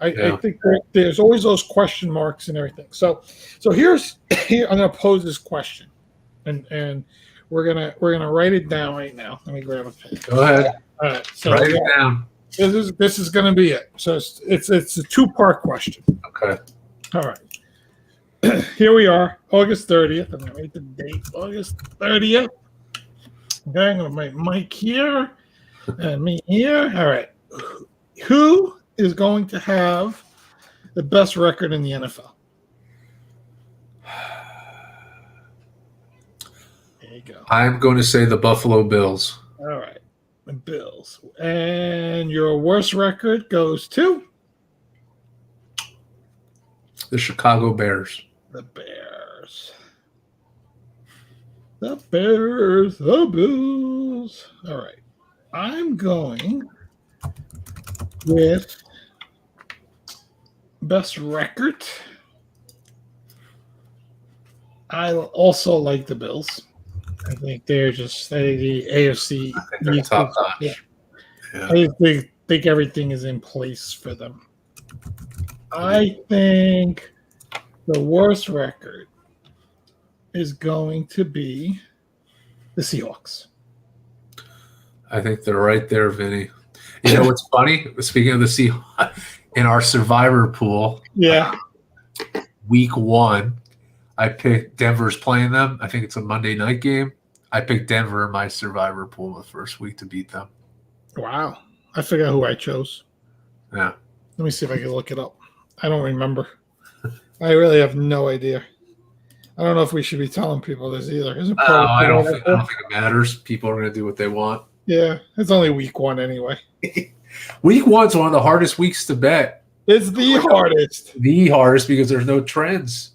I think there's always those question marks and everything. So here I'm gonna pose this question, and we're gonna write it down right now. Let me grab a pen. Go ahead. All right. So write it down. This is gonna be it. So it's a 2-part question. Okay. All right. Here we are, August 30th. I'm going to write the date, August 30th. Okay, I'm going to write Mike here and me here. All right. Who is going to have the best record in the NFL? There you go. I'm going to say the Buffalo Bills. All right. The Bills. And your worst record goes to? The Chicago Bears. The Bears. The Bills. All right. I'm going with best record. I also like the Bills. I think they're just the AFC. I think they're top notch. Yeah. I think everything is in place for them. I think the worst record is going to be the Seahawks. I think they're right there, Vinny. You know what's funny? Speaking of the Seahawks, in our survivor pool, Yeah. week 1, I picked Denver's playing them. I think it's a Monday night game. I picked Denver in my survivor pool the first week to beat them. Wow. I forgot who I chose. Yeah. Let me see if I can look it up. I don't remember. I really have no idea. I don't know if we should be telling people this either. Is it I don't think it matters. People are going to do what they want. Yeah, it's only week 1 anyway. Week 1's one of the hardest weeks to bet. It's the hardest. The hardest because there's no trends.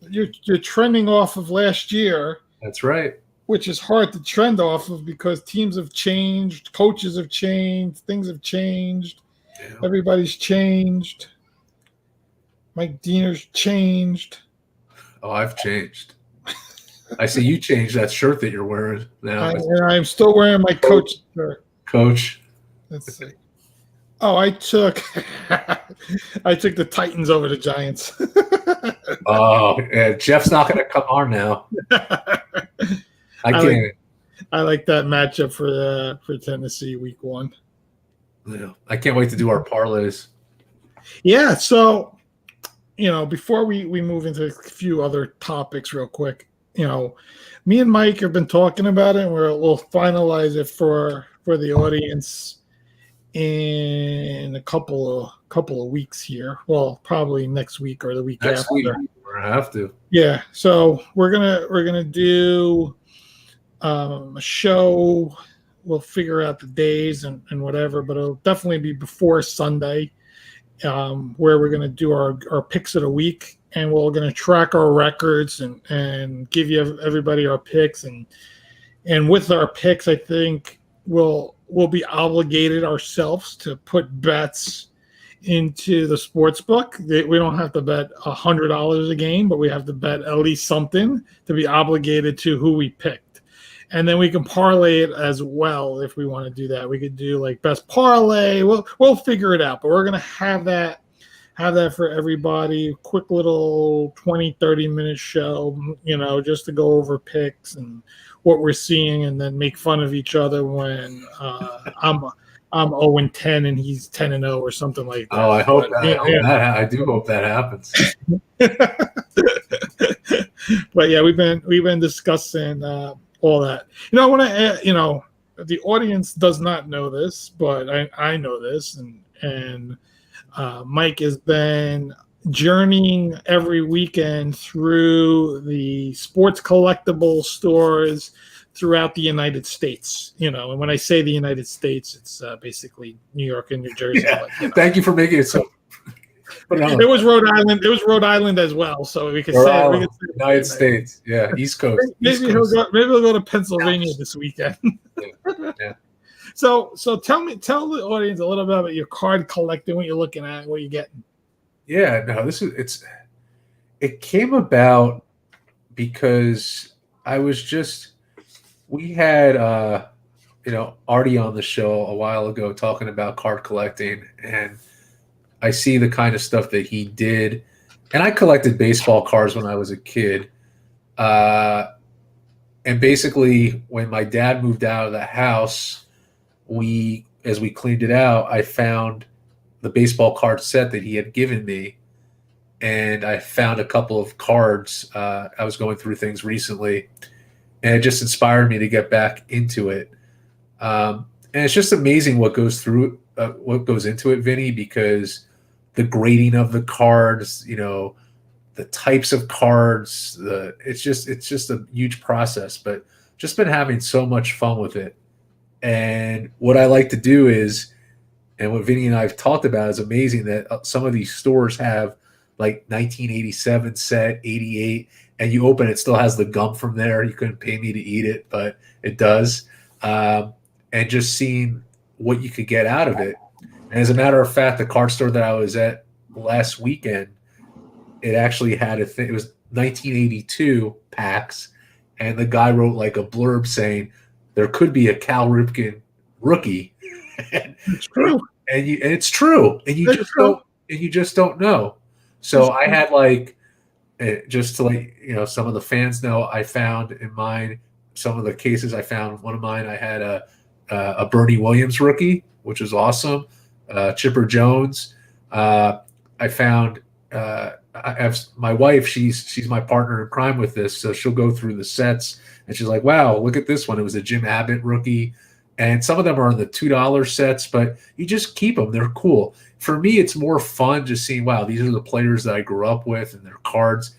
You're trending off of last year. That's right. Which is hard to trend off of because teams have changed, coaches have changed, things have changed. Yeah. Everybody's changed. Mike Diener's changed. Oh, I've changed. I see you changed that shirt that you're wearing now. I'm still wearing my coach shirt. Coach. Let's see. Oh, I took the Titans over the Giants. Oh, yeah, Jeff's not going to come on now. I can't. I like that matchup for Tennessee week 1. Yeah, I can't wait to do our parlays. Yeah, so before we move into a few other topics real quick, me and Mike have been talking about it, and we'll finalize it for the audience in a couple of weeks here. Well, probably next week or the week after. Week, we're gonna have to. Yeah, so we're gonna do a show. We'll figure out the days and whatever, but it'll definitely be before Sunday, where we're going to do our picks of the week, and we're going to track our records and give you everybody our picks. And with our picks, I think we'll be obligated ourselves to put bets into the sports book. We don't have to bet $100 a game, but we have to bet at least something to be obligated to who we picked. And then we can parlay it as well if we want to do that. We could do like best parlay. We'll figure it out, but we're gonna have that for everybody. Quick little 20-30 minute show, just to go over picks and what we're seeing, and then make fun of each other when I'm 0-10 and he's 10-0 or something like that. Oh, I hope that. I do hope that happens. But yeah, we've been discussing all that. I want to the audience does not know this, but I know this, and Mike has been journeying every weekend through the sports collectible stores throughout the United States. And when I say the United States, it's basically New York and New Jersey. Yeah. But, Thank you for making it so. It was Rhode Island. It was Rhode Island as well. So we could say United States. Yeah, East Coast. Maybe we'll go to Pennsylvania this weekend. Yeah. So tell the audience a little bit about your card collecting, what you're looking at, what you're getting. Yeah, no, it came about because we had Artie on the show a while ago talking about card collecting, and I see the kind of stuff that he did. And I collected baseball cards when I was a kid. And basically, when my dad moved out of the house, as we cleaned it out, I found the baseball card set that he had given me. And I found a couple of cards. I was going through things recently, and it just inspired me to get back into it. And it's just amazing what goes into it, Vinny, because the grading of the cards, the types of cards, it's just a huge process, but just been having so much fun with it. And what I like to do is, and what Vinny and I have talked about, is amazing that some of these stores have like 1987 set, 88, and you open it still has the gum from there. You couldn't pay me to eat it, but it does. And just seeing what you could get out of it. And as a matter of fact, the card store that I was at last weekend, it actually had it was 1982 packs, and the guy wrote like a blurb saying there could be a Cal Ripken rookie. It's true. and it's true, and you just don't know. So I had like, just to let some of the fans know, I found in mine, some of the cases I found. One of mine, I had a Bernie Williams rookie, which was awesome. Chipper Jones. I found. I have my wife. She's my partner in crime with this, so she'll go through the sets, and she's like, "Wow, look at this one. It was a Jim Abbott rookie." And some of them are in the $2 sets, but you just keep them. They're cool. For me, it's more fun just seeing, wow, these are the players that I grew up with and their cards.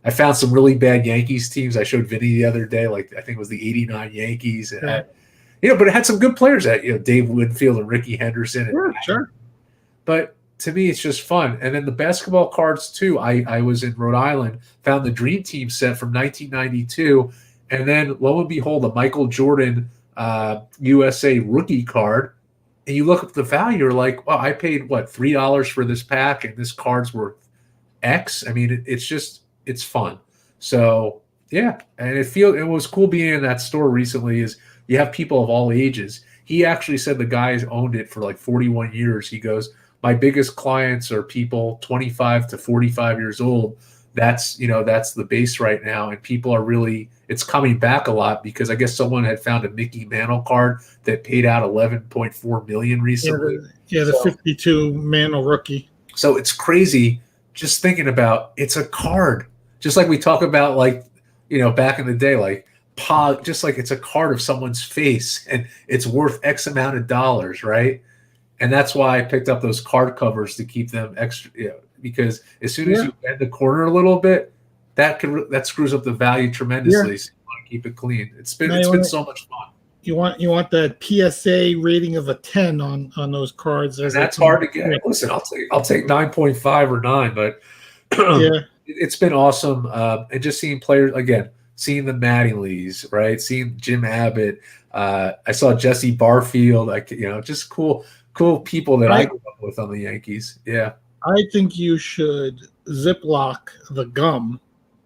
I found some really bad Yankees teams. I showed Vinny the other day, like I think it was the '89 Yankees. It had, but it had some good players at, Dave Winfield and Ricky Henderson. Sure. But to me, it's just fun. And then the basketball cards too. I was in Rhode Island, found the Dream Team set from 1992, and then lo and behold, a Michael Jordan USA rookie card. And you look at the value, you're like, wow, I paid what, $3 for this pack, and this card's worth X. I mean, it's fun. So yeah, and it was cool being in that store recently. Is you have people of all ages. He actually said the guys owned it for like 41 years. He goes, my biggest clients are people 25 to 45 years old. That's the base right now, and people are really, it's coming back a lot because I guess someone had found a Mickey Mantle card that paid out $11.4 million recently. The 52 Mantle rookie. So it's crazy just thinking about, it's a card, just like we talk about, like back in the day, like Pog, just like it's a card of someone's face and it's worth X amount of dollars, right? And that's why I picked up those card covers to keep them extra, because as soon as you bend the corner a little bit, that screws up the value tremendously. So you want to keep it clean. It's been so much fun. You want that PSA rating of a 10 on those cards. And that's hard to get. Listen, I'll take 9.5 or 9, but it's been awesome. And just seeing players again, seeing the Mattinglys, right? Seeing Jim Abbott. I saw Jesse Barfield. Just cool people that I grew up with on the Yankees. Yeah. I think you should Ziploc the gum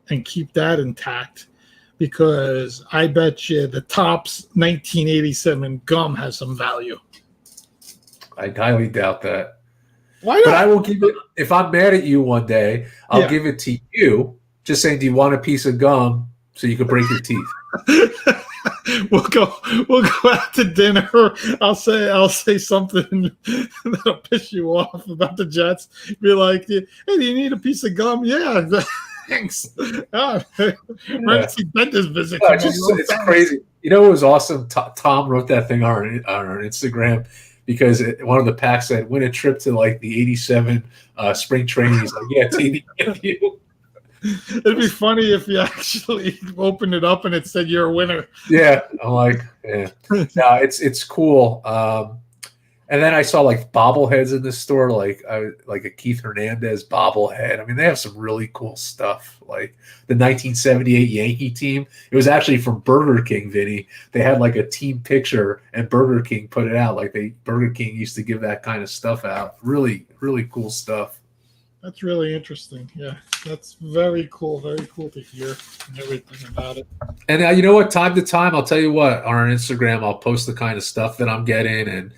and keep that intact, because I bet you the Topps 1987 gum has some value. I highly doubt that. Why not? But I will give it, if I'm mad at you one day, I'll give it to you, just saying, do you want a piece of gum so you can break your teeth? We'll go out to dinner. I'll say something that'll piss you off about the Jets. Be like, hey, do you need a piece of gum? Yeah, thanks. Emergency dentist visit. It's crazy. It was awesome. Tom wrote that thing on our Instagram, because one of the packs said, win a trip to like the '87 spring training. He's like, yeah, TD with you. It'd be funny if you actually opened it up and it said you're a winner. Yeah, I'm like, yeah. No, it's cool. And then I saw like bobbleheads in this store, like a Keith Hernandez bobblehead. I mean, they have some really cool stuff. Like the 1978 Yankee team. It was actually from Burger King, Vinny. They had like a team picture, and Burger King put it out. Like Burger King used to give that kind of stuff out. Really, really cool stuff. That's really interesting. Yeah, that's very cool. Very cool to hear everything about it. And you know what? Time to time, I'll tell you what, on our Instagram, I'll post the kind of stuff that I'm getting, and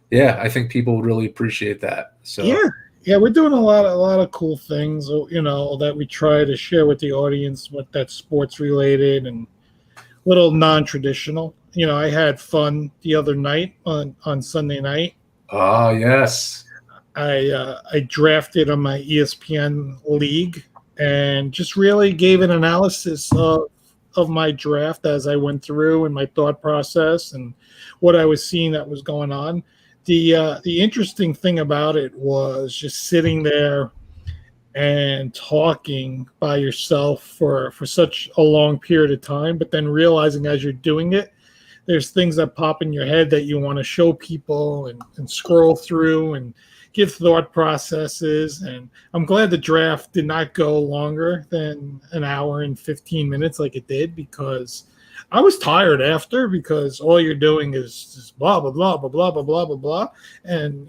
yeah, I think people would really appreciate that. So yeah, we're doing a lot of cool things, that we try to share with the audience, what that's sports related and little non-traditional. I had fun the other night on Sunday night. Ah, yes. I drafted on my ESPN league and just really gave an analysis of my draft as I went through, and my thought process and what I was seeing that was going on. The interesting thing about it was just sitting there and talking by yourself for such a long period of time, but then realizing as you're doing it, there's things that pop in your head that you want to show people and scroll through and give thought processes. And I'm glad the draft did not go longer than an hour and 15 minutes like it did, because I was tired after, because all you're doing is just blah, blah, blah, blah, blah, blah, blah, blah, blah. And,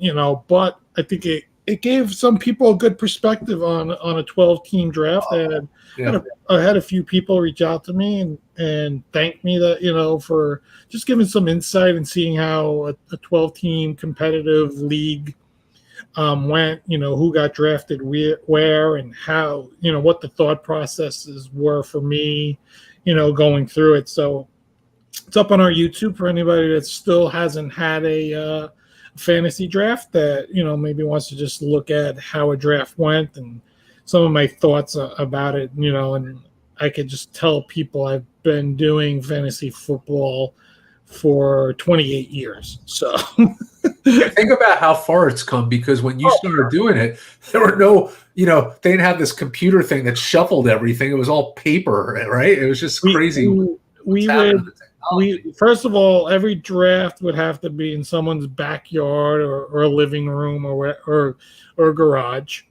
but I think it gave some people a good perspective on a 12-team draft. I had a few people reach out to me and thank me that, for just giving some insight and seeing how a 12-team competitive league went, who got drafted where and how, what the thought processes were for me, going through it. So it's up on our YouTube for anybody that still hasn't had a fantasy draft that, maybe wants to just look at how a draft went and some of my thoughts about it, and I could just tell people I've been doing fantasy football for 28 years. So think about how far it's come, because when you started doing it, there were no, they didn't have this computer thing that shuffled everything. It was all paper, right? It was just crazy. We first of all, every draft would have to be in someone's backyard or a living room or a garage,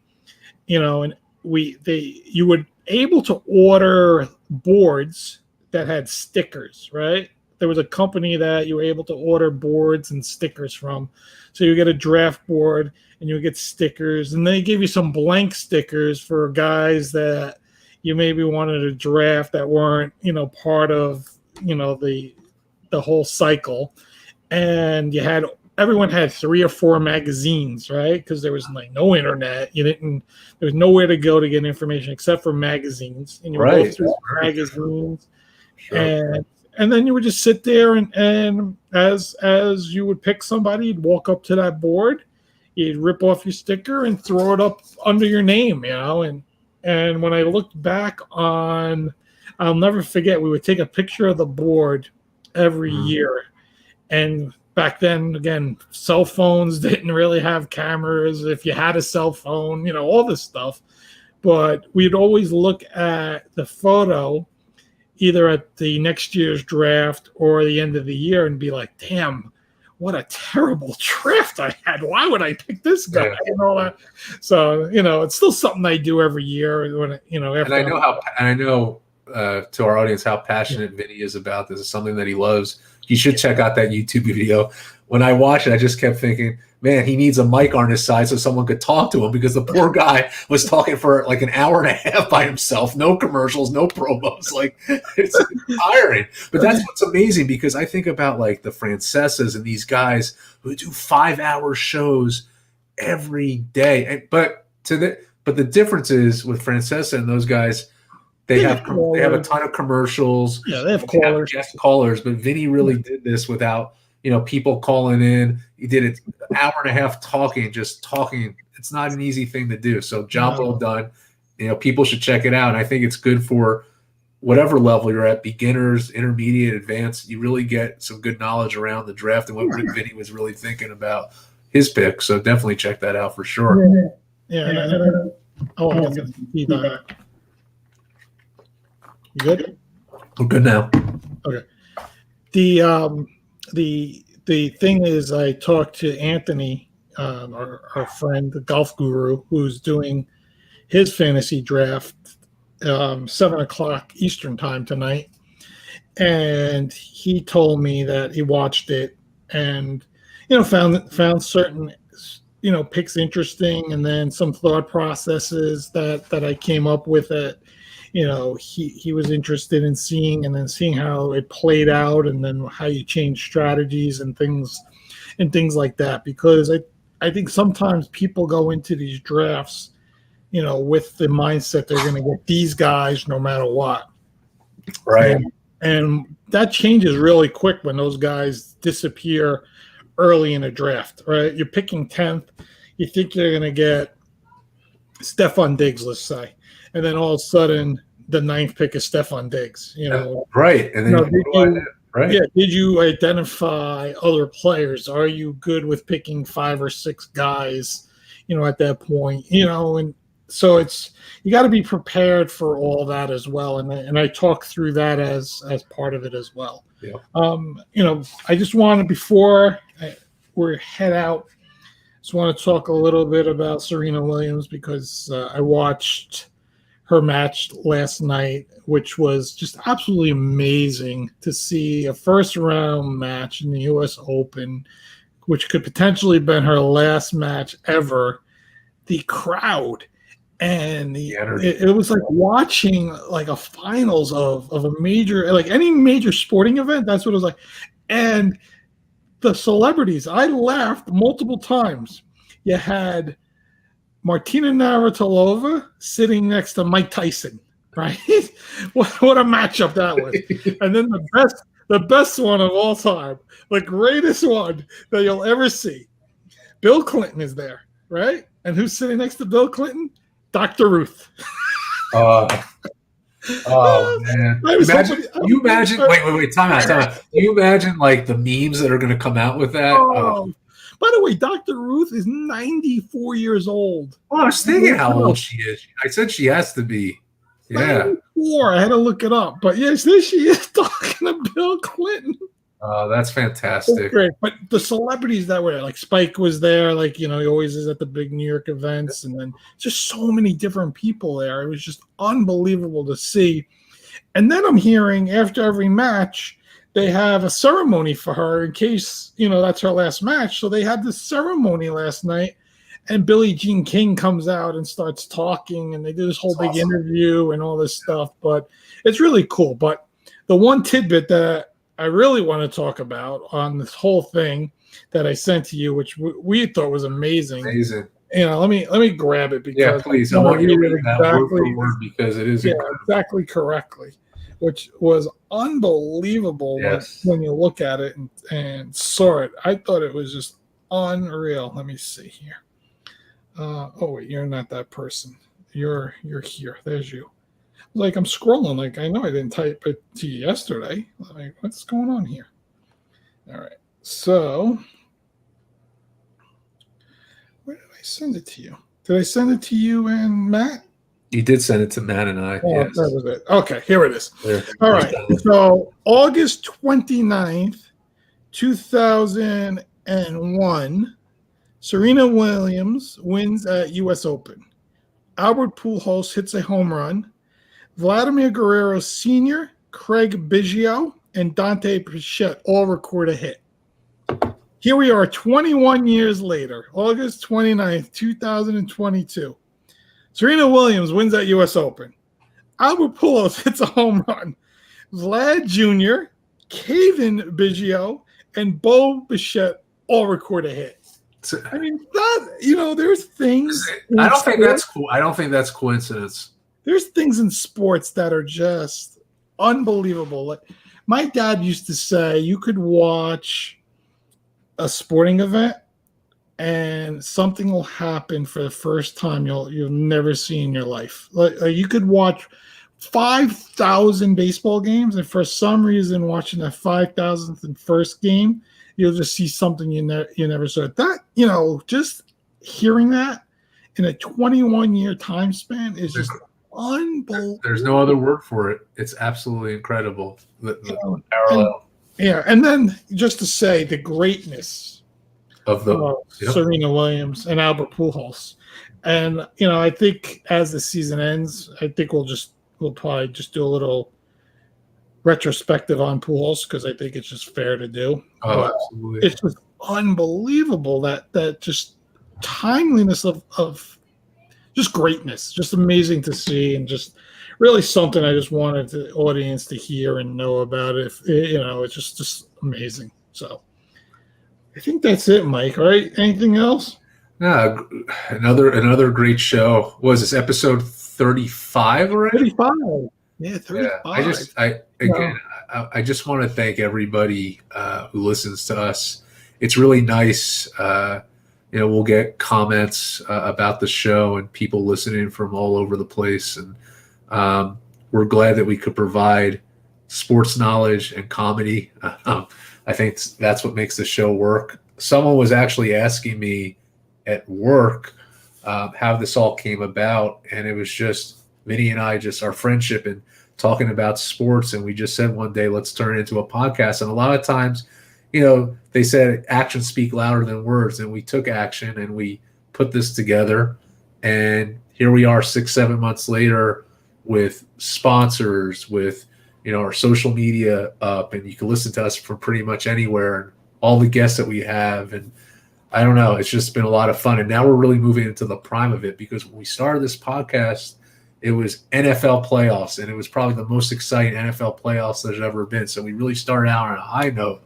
and you would able to order boards that had stickers, right? There was a company that you were able to order boards and stickers from. So you get a draft board and you get stickers, and they give you some blank stickers for guys that you maybe wanted to draft that weren't, part of, the whole cycle. And everyone had 3 or 4 magazines, right? Because there was no internet. There was nowhere to go to get information except for magazines. And you would go through magazines. Sure. And then you would just sit there and as you would pick somebody, you'd walk up to that board, you'd rip off your sticker and throw it up under your name, and when I looked back I'll never forget, we would take a picture of the board every year. And back then, again, cell phones didn't really have cameras. If you had a cell phone, all this stuff. But we'd always look at the photo either at the next year's draft or the end of the year and be like, damn, what a terrible draft I had. Why would I pick this guy? Yeah. And all that. So, it's still something I do every year. When after I know to our audience how passionate Vinny is about this. It's something that he loves. You should check out that YouTube video. When I watched it, I just kept thinking, man, he needs a mic on his side so someone could talk to him, because the poor guy was talking for like an hour and a half by himself. No commercials, no promos. Like, it's tiring. But that's what's amazing, because I think about like the Francesas and these guys who do 5-hour shows every day. But the difference is with Francesa and those guys, they have a ton of commercials. Yeah, they have callers. Guest callers, but Vinny really did this without people calling in. He did it an hour and a half just talking. It's not an easy thing to do. So job well done. People should check it out. And I think it's good for whatever level you're at, beginners, intermediate, advanced. You really get some good knowledge around the draft and what Vinny was really thinking about his pick. So definitely check that out for sure. Yeah. You good? I'm good now. Okay. The thing is, I talked to Anthony, our friend, the golf guru, who's doing his fantasy draft 7:00 Eastern time tonight, and he told me that he watched it and found certain picks interesting, and then some thought processes that I came up with that he was interested in seeing, and then seeing how it played out, and then how you change strategies and things like that. Because I think sometimes people go into these drafts, with the mindset they're going to get these guys no matter what. Right. And that changes really quick when those guys disappear early in a draft, right? You're picking 10th. You think you're going to get Stephon Diggs, let's say. And then all of a sudden, the 9th pick is Stephon Diggs. Right. And then right. Yeah. Did you identify other players? Are you good with picking 5 or 6 guys? At that point. And so you got to be prepared for all that as well. And I talk through that as part of it as well. Yeah. I just wanted, before we head out, just want to talk a little bit about Serena Williams, because I watched her match last night, which was just absolutely amazing to see a first-round match in the U.S. Open, which could potentially have been her last match ever, the crowd. And energy. it was like watching like a finals of a major, like any major sporting event. That's what it was like. And the celebrities, I laughed multiple times. You had Martina Navratilova sitting next to Mike Tyson, right? What a matchup that was. And then the best one of all time, the greatest one that you'll ever see. Bill Clinton is there, right? And who's sitting next to Bill Clinton? Dr. Ruth. Oh man! Wait, time out. You imagine like the memes that are going to come out with that? By the way, Dr. Ruth is 94 years old. Oh, I was thinking how old she is. I said she has to be. Yeah. 94. I had to look it up. But yes, there she is talking to Bill Clinton. Oh, that's fantastic. Great. But the celebrities that were like Spike was there, like, he always is at the big New York events, and then just so many different people there. It was just unbelievable to see. And then I'm hearing after every match, they have a ceremony for her in case, that's her last match. So they had this ceremony last night, and Billie Jean King comes out and starts talking, and they do this whole big interview and all this stuff. But it's really cool. But the one tidbit that I really want to talk about on this whole thing that I sent to you, which we thought was amazing. Amazing. Let me grab it because please. I want you to read that word for word because it is exactly correctly, which was unbelievable when you look at it and saw it. I thought it was just unreal. Let me see here. Wait, you're not that person. You're here. There's you. Like I'm scrolling, like I know I didn't type it to you yesterday. Like, what's going on here? All right. So where did I send it to you? Did I send it to you and Matt? You did send it to Matt and I. Oh, yes. That was it. Okay, here it is. All right. So August 29th, 2001, Serena Williams wins at US Open. Albert Pujols hits a home run. Vladimir Guerrero Sr., Craig Biggio, and Dante Bichette all record a hit. Here we are 21 years later, August 29th, 2022. Serena Williams wins at U.S. Open. Albert Pujols hits a home run. Vlad Jr., Kevin Biggio, and Bo Bichette all record a hit. I mean, there's things. I don't think that's cool. I don't think that's coincidence. There's things in sports that are just unbelievable. Like my dad used to say, you could watch a sporting event and something will happen for the first time you'll never see in your life. Like you could watch 5,000 baseball games, and for some reason, watching that 5,000th and first game, you'll just see something you never saw. That just hearing that in a 21-year time span is just unbelievable. There's no other word for it. It's absolutely incredible. The parallel. And then just to say the greatness of Serena Williams and Albert Pujols. And I think as the season ends, I think we'll probably just do a little retrospective on Pujols because I think it's just fair to do. Oh, absolutely. It's just unbelievable that just timeliness of just greatness, just amazing to see, and just really something I just wanted the audience to hear and know about it. It's just amazing. So I think that's it, Mike. Right? Anything else? No, another great show. Was this episode 35 already? 35. Yeah, 35. Yeah, I just want to thank everybody who listens to us. It's really nice. We'll get comments about the show and people listening from all over the place. And we're glad that we could provide sports knowledge and comedy. I think that's what makes the show work. Someone was actually asking me at work how this all came about. And it was just Vinny and I, just our friendship and talking about sports. And we just said one day, let's turn it into a podcast. And a lot of times, they said actions speak louder than words, and we took action and we put this together. And here we are 6-7 months later with sponsors, with, our social media up, and you can listen to us from pretty much anywhere, and all the guests that we have. And I don't know. It's just been a lot of fun. And now we're really moving into the prime of it, because when we started this podcast, it was NFL playoffs, and it was probably the most exciting NFL playoffs there's ever been. So we really started out on a high note,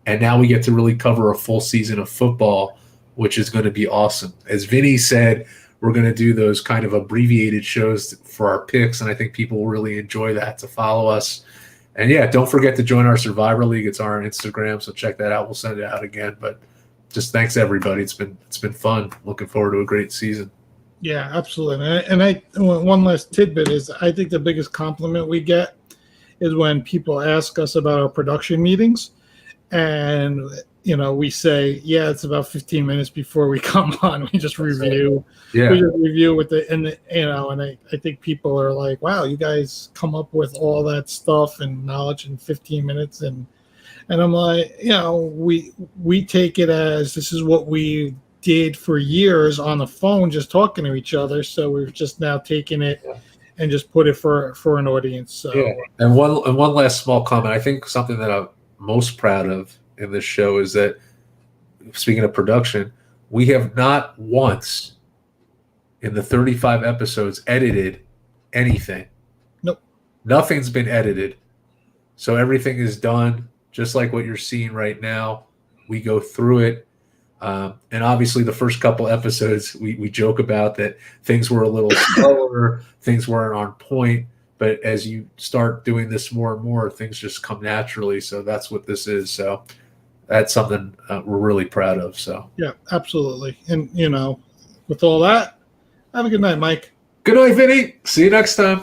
and now we get to really cover a full season of football, which is going to be awesome. As Vinny said, we're going to do those kind of abbreviated shows for our picks, and I think people will really enjoy that, to follow us. And yeah, don't forget to join our Survivor League. It's on Instagram, so check that out. We'll send it out again. But just thanks everybody. It's been fun. Looking forward to a great season. Yeah, absolutely. And one last tidbit is, I think the biggest compliment we get is when people ask us about our production meetings, and we say, yeah, it's about 15 minutes before we come on. We just review. Yeah. We just review and I think people are like, wow, you guys come up with all that stuff and knowledge in 15 minutes. And I'm like, we take it as this is what we did for years on the phone, just talking to each other. So we've just now taken it and just put it for an audience. So. Yeah. And one last small comment. I think something that I'm most proud of in this show is that, speaking of production, we have not once in the 35 episodes edited anything. Nope. Nothing's been edited. So everything is done just like what you're seeing right now. We go through it. And obviously the first couple episodes, we joke about that things were a little slower, things weren't on point. But as you start doing this more and more, things just come naturally. So that's what this is. So that's something we're really proud of. So yeah, absolutely. And with all that, have a good night, Mike. Good night, Vinny. See you next time.